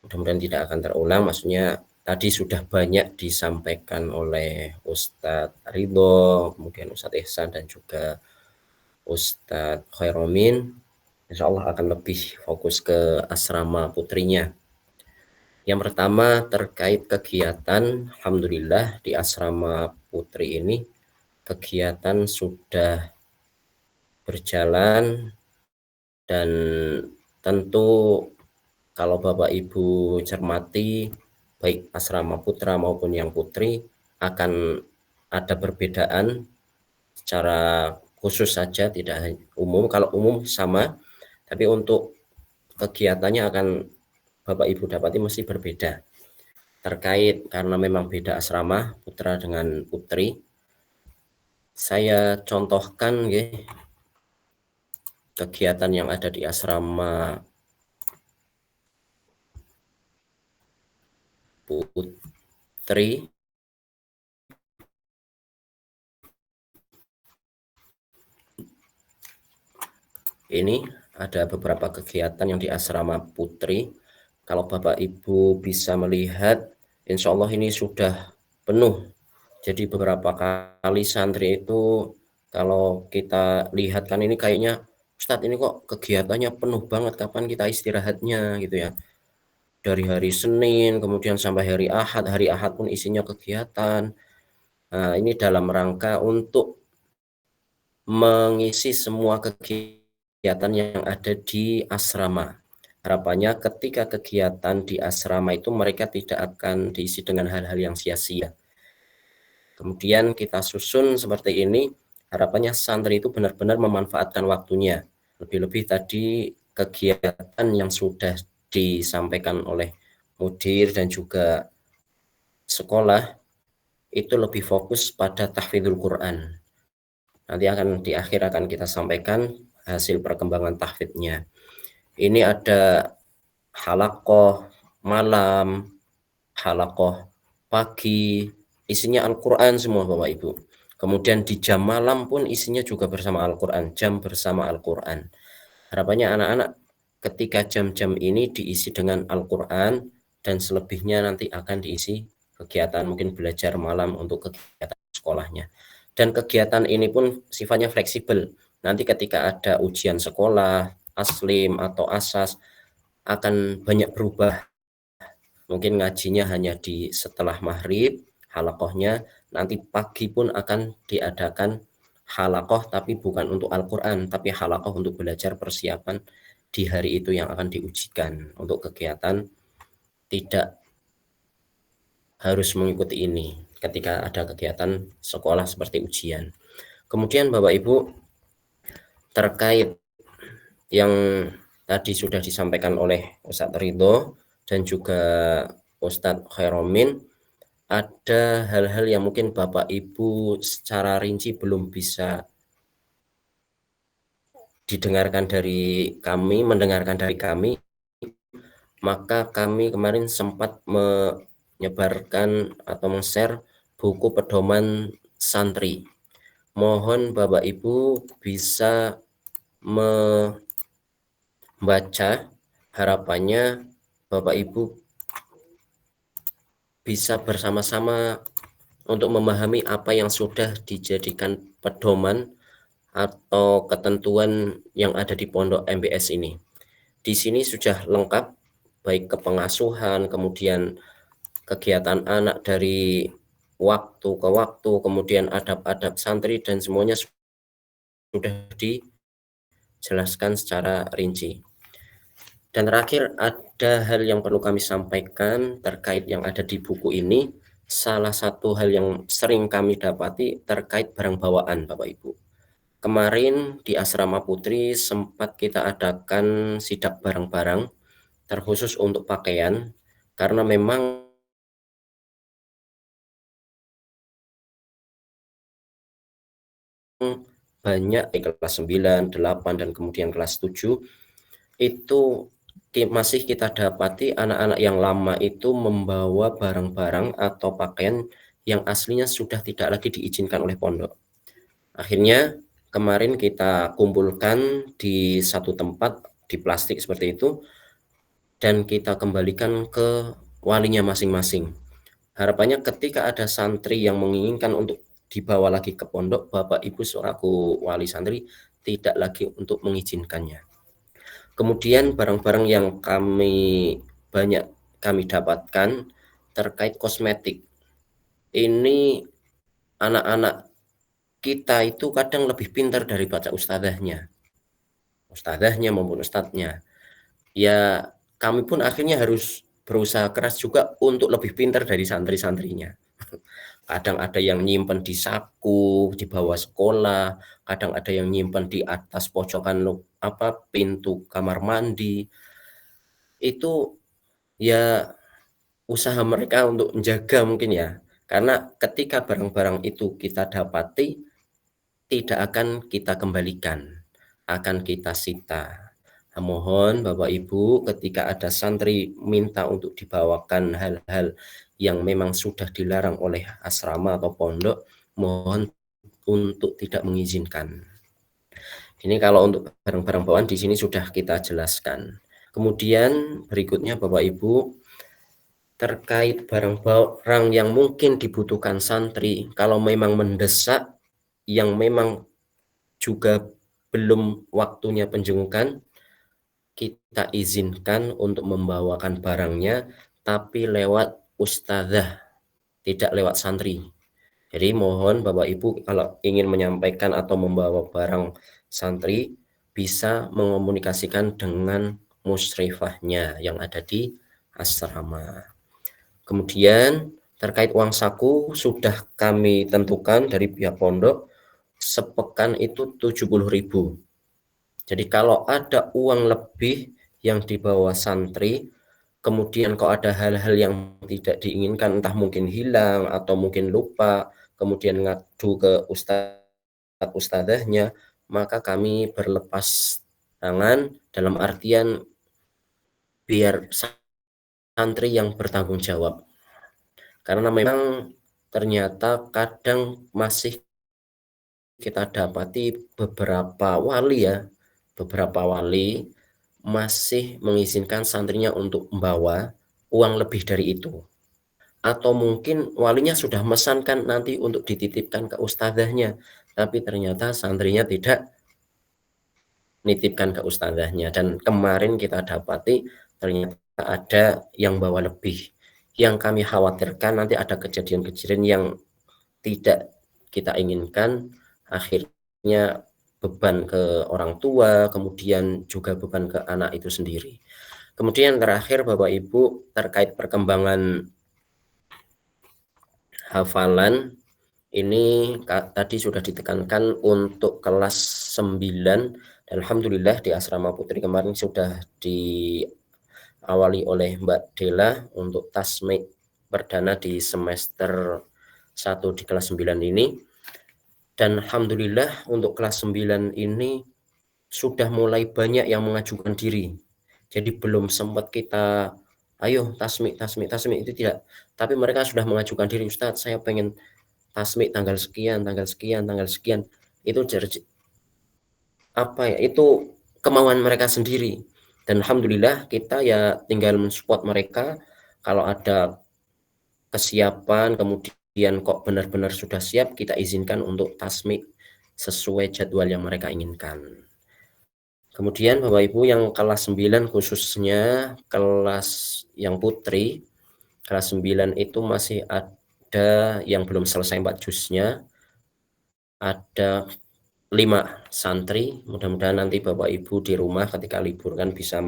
mudah-mudahan tidak akan terulang. Maksudnya tadi sudah banyak disampaikan oleh Ustadz Ridho, kemudian Ustadz Ihsan, dan juga Ustadz Khairamin. Insya Allah akan lebih fokus ke asrama putrinya. Yang pertama terkait kegiatan, alhamdulillah di asrama putri ini kegiatan sudah berjalan, dan tentu kalau Bapak Ibu cermati baik asrama putra maupun yang putri akan ada perbedaan secara khusus saja, tidak umum. Kalau umum sama, tapi untuk kegiatannya akan Bapak Ibu dapati mesti berbeda. Terkait karena memang beda asrama putra dengan putri, saya contohkan ya, kegiatan yang ada di asrama putri. Ini ada beberapa kegiatan yang di asrama putri. Kalau Bapak Ibu bisa melihat, insya Allah ini sudah penuh. Jadi beberapa kali santri itu kalau kita lihat kan ini kayaknya, Ustadz ini kok kegiatannya penuh banget, kapan kita istirahatnya gitu ya. Dari hari Senin kemudian sampai hari Ahad pun isinya kegiatan. Nah, ini dalam rangka untuk mengisi semua kegiatan yang ada di asrama. Harapannya ketika kegiatan di asrama itu mereka tidak akan diisi dengan hal-hal yang sia-sia. Kemudian kita susun seperti ini, harapannya santri itu benar-benar memanfaatkan waktunya. Lebih-lebih tadi kegiatan yang sudah disampaikan oleh mudir dan juga sekolah itu lebih fokus pada tahfidzul Quran. Nanti akan di akhir akan kita sampaikan hasil perkembangan tahfidznya. Ini ada halaqah malam, halaqah pagi, isinya Al-Quran semua Bapak Ibu. Kemudian di jam malam pun isinya juga bersama Al-Quran, jam bersama Al-Quran. Harapannya anak-anak ketika jam-jam ini diisi dengan Al-Quran, dan selebihnya nanti akan diisi kegiatan mungkin belajar malam untuk kegiatan sekolahnya. Dan kegiatan ini pun sifatnya fleksibel. Nanti ketika ada ujian sekolah, aslim atau asas, akan banyak berubah. Mungkin ngajinya hanya di setelah maghrib, halaqahnya, nanti pagi pun akan diadakan halaqah, tapi bukan untuk Al-Quran, tapi halaqah untuk belajar persiapan di hari itu yang akan diujikan. Untuk kegiatan tidak harus mengikuti ini ketika ada kegiatan sekolah seperti ujian. Kemudian Bapak Ibu, terkait yang tadi sudah disampaikan oleh Ustadz Ridho dan juga Ustadz Khairomin, ada hal-hal yang mungkin Bapak Ibu secara rinci belum bisa mendengarkan dari kami, maka kami kemarin sempat menyebarkan atau men-share buku pedoman santri. Mohon Bapak Ibu bisa membaca, harapannya Bapak Ibu bisa bersama-sama untuk memahami apa yang sudah dijadikan pedoman atau ketentuan yang ada di pondok MBS ini. Di sini sudah lengkap, baik kepengasuhan, kemudian kegiatan anak dari waktu ke waktu, kemudian adab-adab santri, dan semuanya sudah dijelaskan secara rinci. Dan terakhir, ada hal yang perlu kami sampaikan terkait yang ada di buku ini. Salah satu hal yang sering kami dapati terkait barang bawaan, Bapak Ibu. Kemarin di Asrama Putri sempat kita adakan sidak barang-barang terkhusus untuk pakaian, karena memang banyak di kelas 9, 8, dan kemudian kelas 7 itu masih kita dapati anak-anak yang lama itu membawa barang-barang atau pakaian yang aslinya sudah tidak lagi diizinkan oleh pondok. Akhirnya kemarin kita kumpulkan di satu tempat di plastik seperti itu dan kita kembalikan ke walinya masing-masing. Harapannya ketika ada santri yang menginginkan untuk dibawa lagi ke pondok, Bapak Ibu selaku wali santri tidak lagi untuk mengizinkannya. Kemudian barang-barang yang banyak kami dapatkan terkait kosmetik. Ini anak-anak kita itu kadang lebih pintar daripada ustadzahnya maupun ustadznya. Ya kami pun akhirnya harus berusaha keras juga untuk lebih pintar dari santri-santrinya. Kadang ada yang nyimpen di saku di bawah sekolah, kadang ada yang nyimpen di atas pojokan pintu kamar mandi. Itu ya usaha mereka untuk menjaga mungkin ya, karena ketika barang-barang itu kita dapati tidak akan kita kembalikan, akan kita sita. Mohon Bapak Ibu ketika ada santri minta untuk dibawakan hal-hal yang memang sudah dilarang oleh asrama atau pondok, mohon untuk tidak mengizinkan. Ini kalau untuk barang-barang bawaan di sini sudah kita jelaskan. Kemudian berikutnya Bapak Ibu, terkait barang-barang yang mungkin dibutuhkan santri, kalau memang mendesak, yang memang juga belum waktunya penjengukan, kita izinkan untuk membawakan barangnya, tapi lewat ustadzah, tidak lewat santri. Jadi mohon Bapak Ibu kalau ingin menyampaikan atau membawa barang santri, bisa mengomunikasikan dengan musyrifahnya yang ada di asrama. Kemudian terkait uang saku sudah kami tentukan dari pihak pondok, sepekan itu 70.000. Jadi kalau ada uang lebih yang dibawa santri, kemudian kalau ada hal-hal yang tidak diinginkan, entah mungkin hilang atau mungkin lupa, kemudian ngadu ke ustadzahnya, maka kami berlepas tangan dalam artian biar santri yang bertanggung jawab. Karena memang ternyata kadang masih kita dapati beberapa wali masih mengizinkan santrinya untuk membawa uang lebih dari itu. Atau mungkin walinya sudah mesankan nanti untuk dititipkan ke ustadzahnya, tapi ternyata santrinya tidak nitipkan ke ustadzahnya. Dan kemarin kita dapati ternyata ada yang bawa lebih. Yang kami khawatirkan nanti ada kejadian-kejadian yang tidak kita inginkan, akhirnya beban ke orang tua, kemudian juga beban ke anak itu sendiri. Kemudian terakhir Bapak Ibu, terkait perkembangan hafalan, ini tadi sudah ditekankan untuk kelas 9 Dan alhamdulillah di asrama putri kemarin sudah diawali oleh Mbak Dela untuk tasmik perdana di semester 1 di kelas 9 ini. Dan alhamdulillah untuk kelas 9 ini sudah mulai banyak yang mengajukan diri. Jadi belum sempat kita ayo tasmik itu tidak. Tapi mereka sudah mengajukan diri, Ustadz saya pengen tasmik tanggal sekian. Itu itu kemauan mereka sendiri. Dan alhamdulillah kita ya tinggal mensupport mereka kalau ada kesiapan, kemudian kok benar-benar sudah siap, kita izinkan untuk tasmik sesuai jadwal yang mereka inginkan. Kemudian Bapak Ibu yang kelas 9 khususnya kelas yang putri, kelas 9 itu masih ada yang belum selesai 4 jusnya, ada 5 santri. Mudah-mudahan nanti Bapak Ibu di rumah ketika libur kan bisa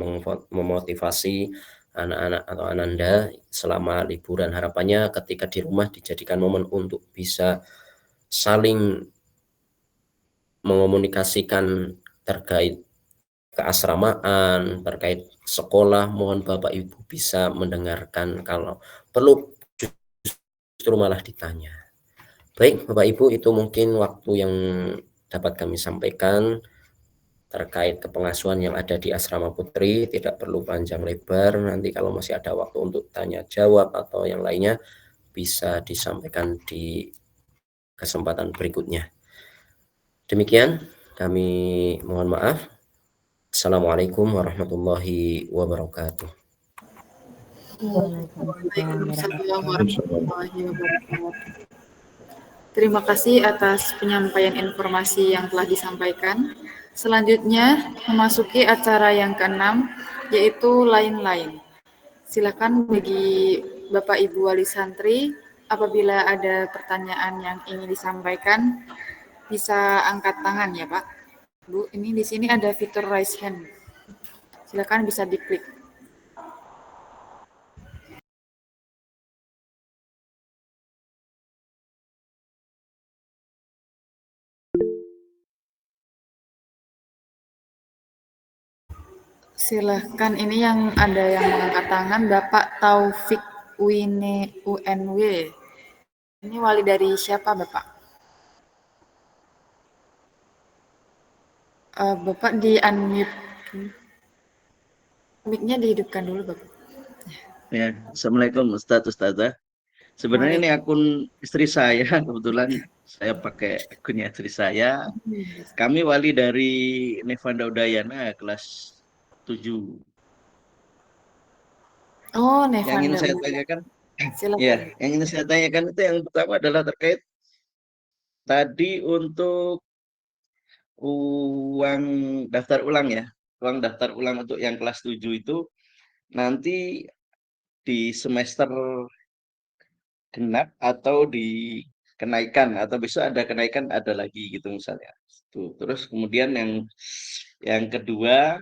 memotivasi anak-anak atau ananda selama liburan. Harapannya ketika di rumah dijadikan momen untuk bisa saling mengomunikasikan terkait keasramaan, terkait sekolah. Mohon Bapak Ibu bisa mendengarkan, kalau perlu justru malah ditanya. Baik Bapak Ibu, itu mungkin waktu yang dapat kami sampaikan terkait kepengasuhan yang ada di asrama putri. Tidak perlu panjang lebar, nanti kalau masih ada waktu untuk tanya jawab atau yang lainnya bisa disampaikan di kesempatan berikutnya. Demikian, kami mohon maaf. Assalamualaikum warahmatullahi wabarakatuh.
Waalaikumsalam warahmatullahi wabarakatuh. Terima kasih atas penyampaian informasi yang telah disampaikan. Selanjutnya memasuki acara yang keenam, yaitu lain-lain. Silakan bagi Bapak Ibu Wali Santri, apabila ada pertanyaan yang ingin disampaikan, bisa angkat tangan ya Pak. Bu, ini di sini ada fitur raise hand. Silakan bisa diklik. Silahkan, ini yang ada yang mengangkat tangan, Bapak Taufik UNW. Ini wali dari siapa, Bapak? Bapak di unmute. Mic-nya dihidupkan dulu, Bapak.
Ya, Assalamualaikum Ustazah. Sebenarnya ini akun istri saya, kebetulan saya pakai akunnya istri saya. Kami wali dari Nevanda Udayana kelas 7.
Oh,
Yang ingin
Nevanda.
saya tanyakan,
Silakan.
ya, yang ingin saya tanyakan itu yang pertama adalah terkait tadi untuk uang daftar ulang ya. Uang daftar ulang untuk yang kelas 7 itu nanti di semester genap atau di kenaikan, atau besok ada kenaikan ada lagi gitu misalnya. Tuh. Terus kemudian yang kedua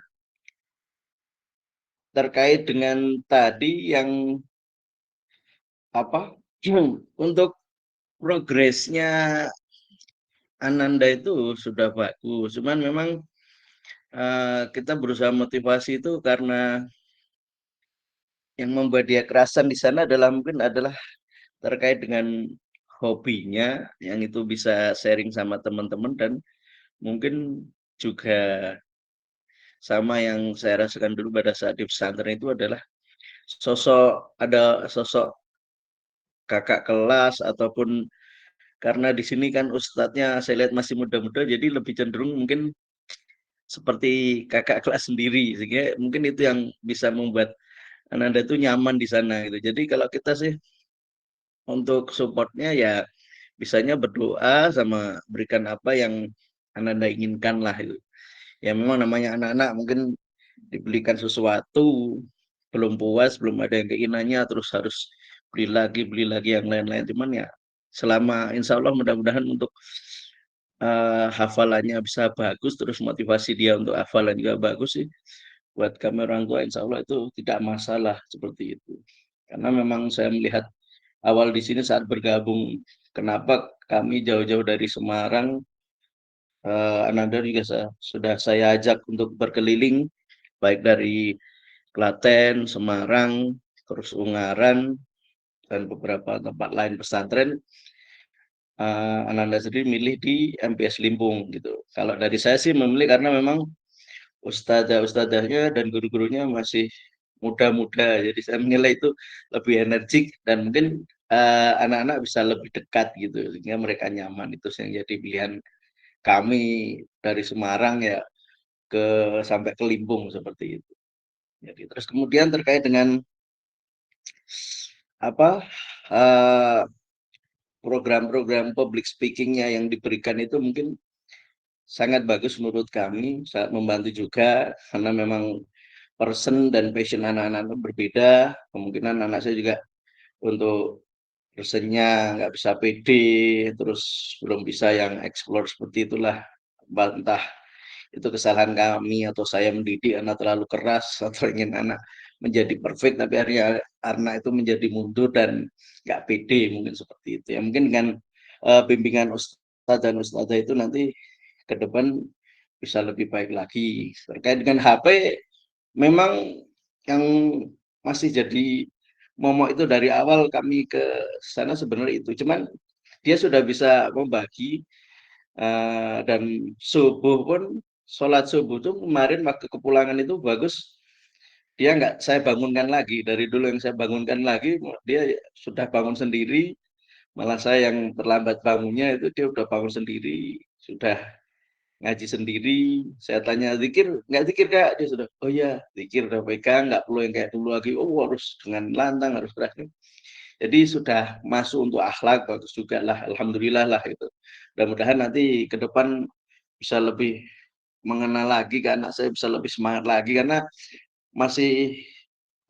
terkait dengan tadi yang apa untuk progresnya Ananda itu sudah bagus, cuman memang kita berusaha motivasi itu karena yang membuat dia kerasan di sana adalah mungkin adalah terkait dengan hobinya yang itu bisa sharing sama teman-teman, dan mungkin juga sama yang saya rasakan dulu pada saat di pesantren itu adalah ada sosok kakak kelas, ataupun karena di sini kan ustadznya saya lihat masih muda-muda, jadi lebih cenderung mungkin seperti kakak kelas sendiri, sehingga mungkin itu yang bisa membuat Ananda itu nyaman di sana gitu. Jadi kalau kita sih untuk supportnya ya bisanya berdoa sama berikan apa yang Ananda inginkan lah itu. Ya memang namanya anak-anak mungkin dibelikan sesuatu belum puas, belum ada yang keinginannya, terus harus beli lagi yang lain-lain. Cuman ya selama insya Allah mudah-mudahan untuk hafalannya bisa bagus, terus motivasi dia untuk hafalan juga bagus sih, buat kami orang tua insya Allah itu tidak masalah seperti itu. Karena memang saya melihat awal di sini saat bergabung, kenapa kami jauh-jauh dari Semarang Ananda juga sudah saya ajak untuk berkeliling, baik dari Klaten, Semarang, terus Ungaran, dan beberapa tempat lain pesantren. Ananda sendiri milih di MPS Limpung gitu. Kalau dari saya sih memilih karena memang ustadzah-ustadzahnya dan guru-gurunya masih muda-muda, jadi saya menilai itu lebih energik dan mungkin anak-anak bisa lebih dekat gitu, sehingga mereka nyaman. Itu yang jadi pilihan kami dari Semarang ya sampai ke Limpung seperti itu. Jadi terus kemudian terkait dengan apa program-program public speakingnya yang diberikan itu mungkin sangat bagus menurut kami, sangat membantu juga karena memang person dan passion anak-anak berbeda. Kemungkinan anak saya juga untuk personnya nggak bisa pede, terus belum bisa yang explore seperti itulah. Entah itu kesalahan kami atau saya mendidik anak terlalu keras atau ingin anak menjadi perfect tapi akhirnya anak itu menjadi mundur dan nggak pede, mungkin seperti itu ya. Mungkin dengan bimbingan ustadz dan ustadzah itu nanti ke depan bisa lebih baik lagi. Terkait dengan HP, memang yang masih jadi momok itu dari awal kami ke sana sebenarnya itu, cuman dia sudah bisa membagi dan subuh pun, sholat subuh tuh kemarin waktu kepulangan itu bagus, dia nggak saya bangunkan lagi. Dari dulu yang saya bangunkan lagi, dia sudah bangun sendiri. Malah saya yang terlambat bangunnya itu dia udah bangun sendiri, sudah ngaji sendiri. Saya tanya zikir, nggak zikir Kak? Dia sudah, oh iya zikir udah pegang, nggak perlu yang kayak dulu lagi. Oh harus dengan lantang, harus terakhir. Jadi sudah masuk untuk akhlak, bagus juga lah, alhamdulillah lah itu. Mudah-mudahan nanti ke depan bisa lebih mengenal lagi ke anak saya, bisa lebih semangat lagi karena masih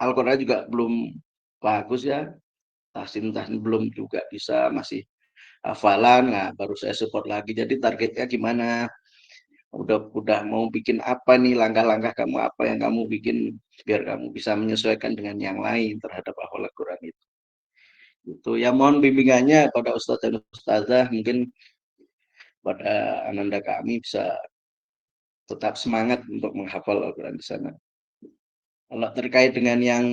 Al-Quran juga belum bagus ya, tahsin belum juga bisa, masih hafalan. Nah baru saya support lagi. Jadi targetnya gimana, udah mau bikin apa nih, langkah-langkah kamu apa yang kamu bikin biar kamu bisa menyesuaikan dengan yang lain terhadap hafal Al-Quran itu. Itu ya, mohon bimbingannya pada ustadz dan ustazah, mungkin pada ananda kami bisa tetap semangat untuk menghafal Al-Quran di sana. Kalau terkait dengan yang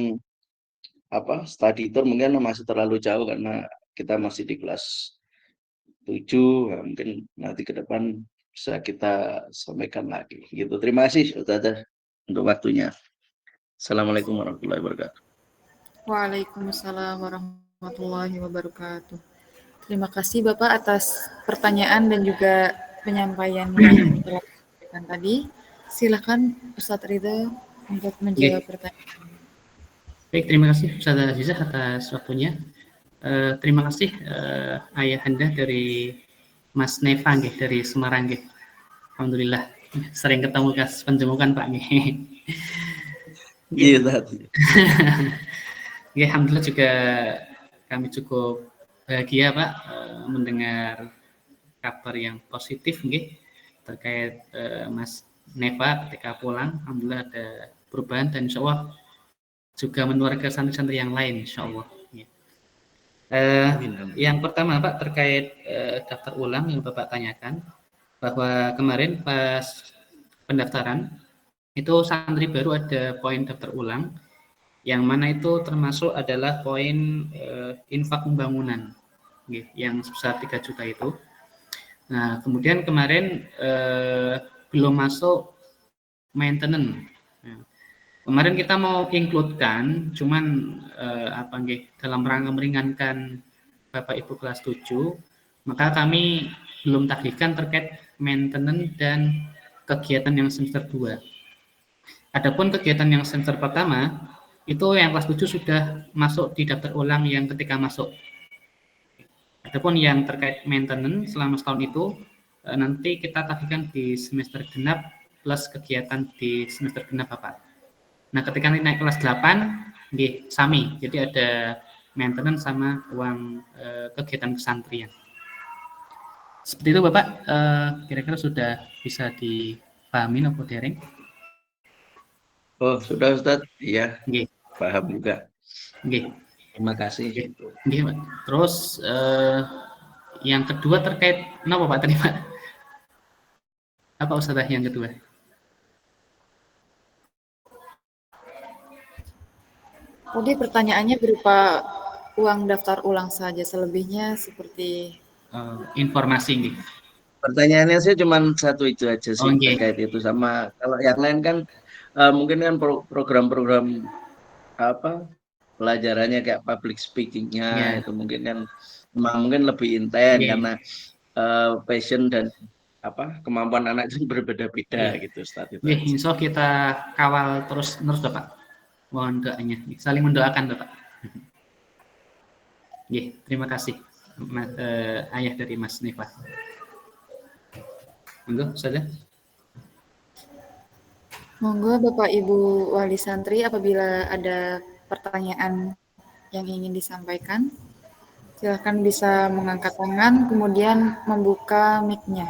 study tour mungkin masih terlalu jauh karena kita masih di kelas 7, ya, mungkin nanti ke depan bisa kita sampaikan lagi gitu. Terima kasih Ustazah untuk waktunya. Assalamualaikum warahmatullahi wabarakatuh.
Waalaikumsalam warahmatullahi wabarakatuh. Terima kasih Bapak atas pertanyaan dan juga penyampaian yang telah disampaikan tadi. Silakan Ustadz Ridho untuk menjawab pertanyaan.
Baik, terima kasih Ustazah Azizah atas waktunya. Terima kasih ayahanda dari Mas Neva dari Semarang. Alhamdulillah sering ketemu kas penjemukan Pak.
Iya tadi.
Alhamdulillah juga kami cukup bahagia Pak mendengar kabar yang positif terkait Mas Neva ketika pulang. Alhamdulillah ada perubahan dan insya Allah juga menular ke santri-santri yang lain insya Allah. Yang pertama Pak terkait daftar ulang yang Bapak tanyakan, bahwa kemarin pas pendaftaran itu santri baru ada poin daftar ulang, yang mana itu termasuk adalah poin infak pembangunan yang sebesar 3 juta itu. Nah kemudian kemarin belum masuk maintenance. Kemarin kita mau include-kan, cuman dalam rangka meringankan Bapak Ibu kelas 7, maka kami belum tagihkan terkait maintenance dan kegiatan yang semester 2. Adapun kegiatan yang semester pertama, itu yang kelas 7 sudah masuk di daftar ulang yang ketika masuk. Adapun yang terkait maintenance selama setahun itu, nanti kita tagihkan di semester genap plus kegiatan di semester genap Bapak. Nah, ketika naik kelas 8, sami. Jadi ada maintenance sama uang kegiatan kesantrian. Seperti itu Bapak, kira-kira sudah bisa dipahami atau dereng?
Oh, sudah Ustadz? Iya, paham juga. Terima kasih.
Pak. Terus yang kedua terkait kenapa Pak tadi Pak? Apa Ustazah yang kedua?
Tadi pertanyaannya berupa uang daftar ulang saja, selebihnya seperti
Informasi nih.
Pertanyaannya saya cuma satu itu aja sih
Oke.
terkait itu, sama kalau yang lain kan mungkin kan program-program apa pelajarannya kayak public speakingnya
Ya.
itu mungkin kan memang mungkin lebih intens
Oke.
karena passion dan kemampuan anak itu berbeda-beda
Oke.
gitu Ustaz itu.
Oke, insya Allah kita kawal terus Bapak. Mohon doanya, saling mendoakan Bapak. Oke, terima kasih ayah dari Mas Nifah. Monggo, Ustazah.
Monggo Bapak Ibu Wali Santri, apabila ada pertanyaan yang ingin disampaikan, silakan bisa mengangkat tangan, kemudian membuka mic-nya.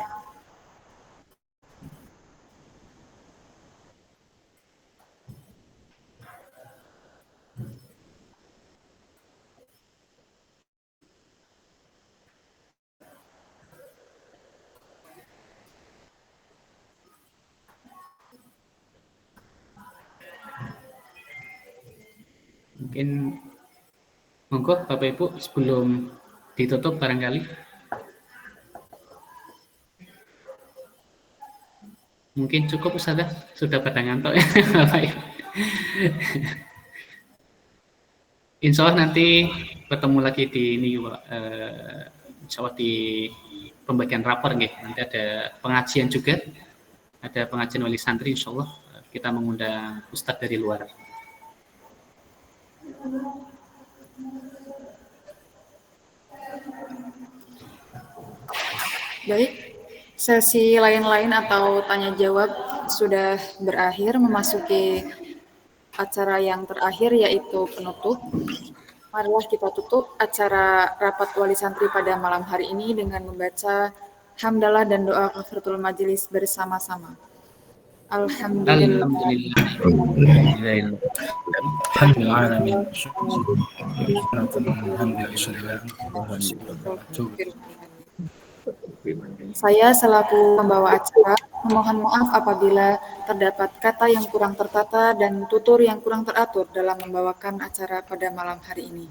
Mungkin monggo Bapak Ibu sebelum ditutup barangkali. Mungkin cukup Ustazah, sudah pada ngantuk ya Bapak Ibu. Insya Allah nanti bertemu lagi di ini insya Allah di pembagian rapor nggih. Nanti ada pengajian juga. Ada pengajian wali santri insya Allah kita mengundang ustadz dari luar.
Baik, sesi lain-lain atau tanya jawab sudah berakhir, memasuki acara yang terakhir yaitu penutup. Marilah kita tutup acara rapat wali santri pada malam hari ini dengan membaca hamdalah dan doa kafaratul majelis bersama-sama. Alhamdulillah. Saya selaku pembawa acara memohon maaf apabila terdapat kata yang kurang tertata dan tutur yang kurang teratur dalam membawakan acara pada malam hari ini.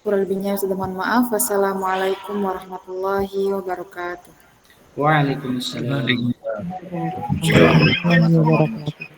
Kurang lebihnya saya mohon maaf. Wassalamualaikum warahmatullahi wabarakatuh.
Waalaikumsalam.
Warahmatullahi wabarakatuh.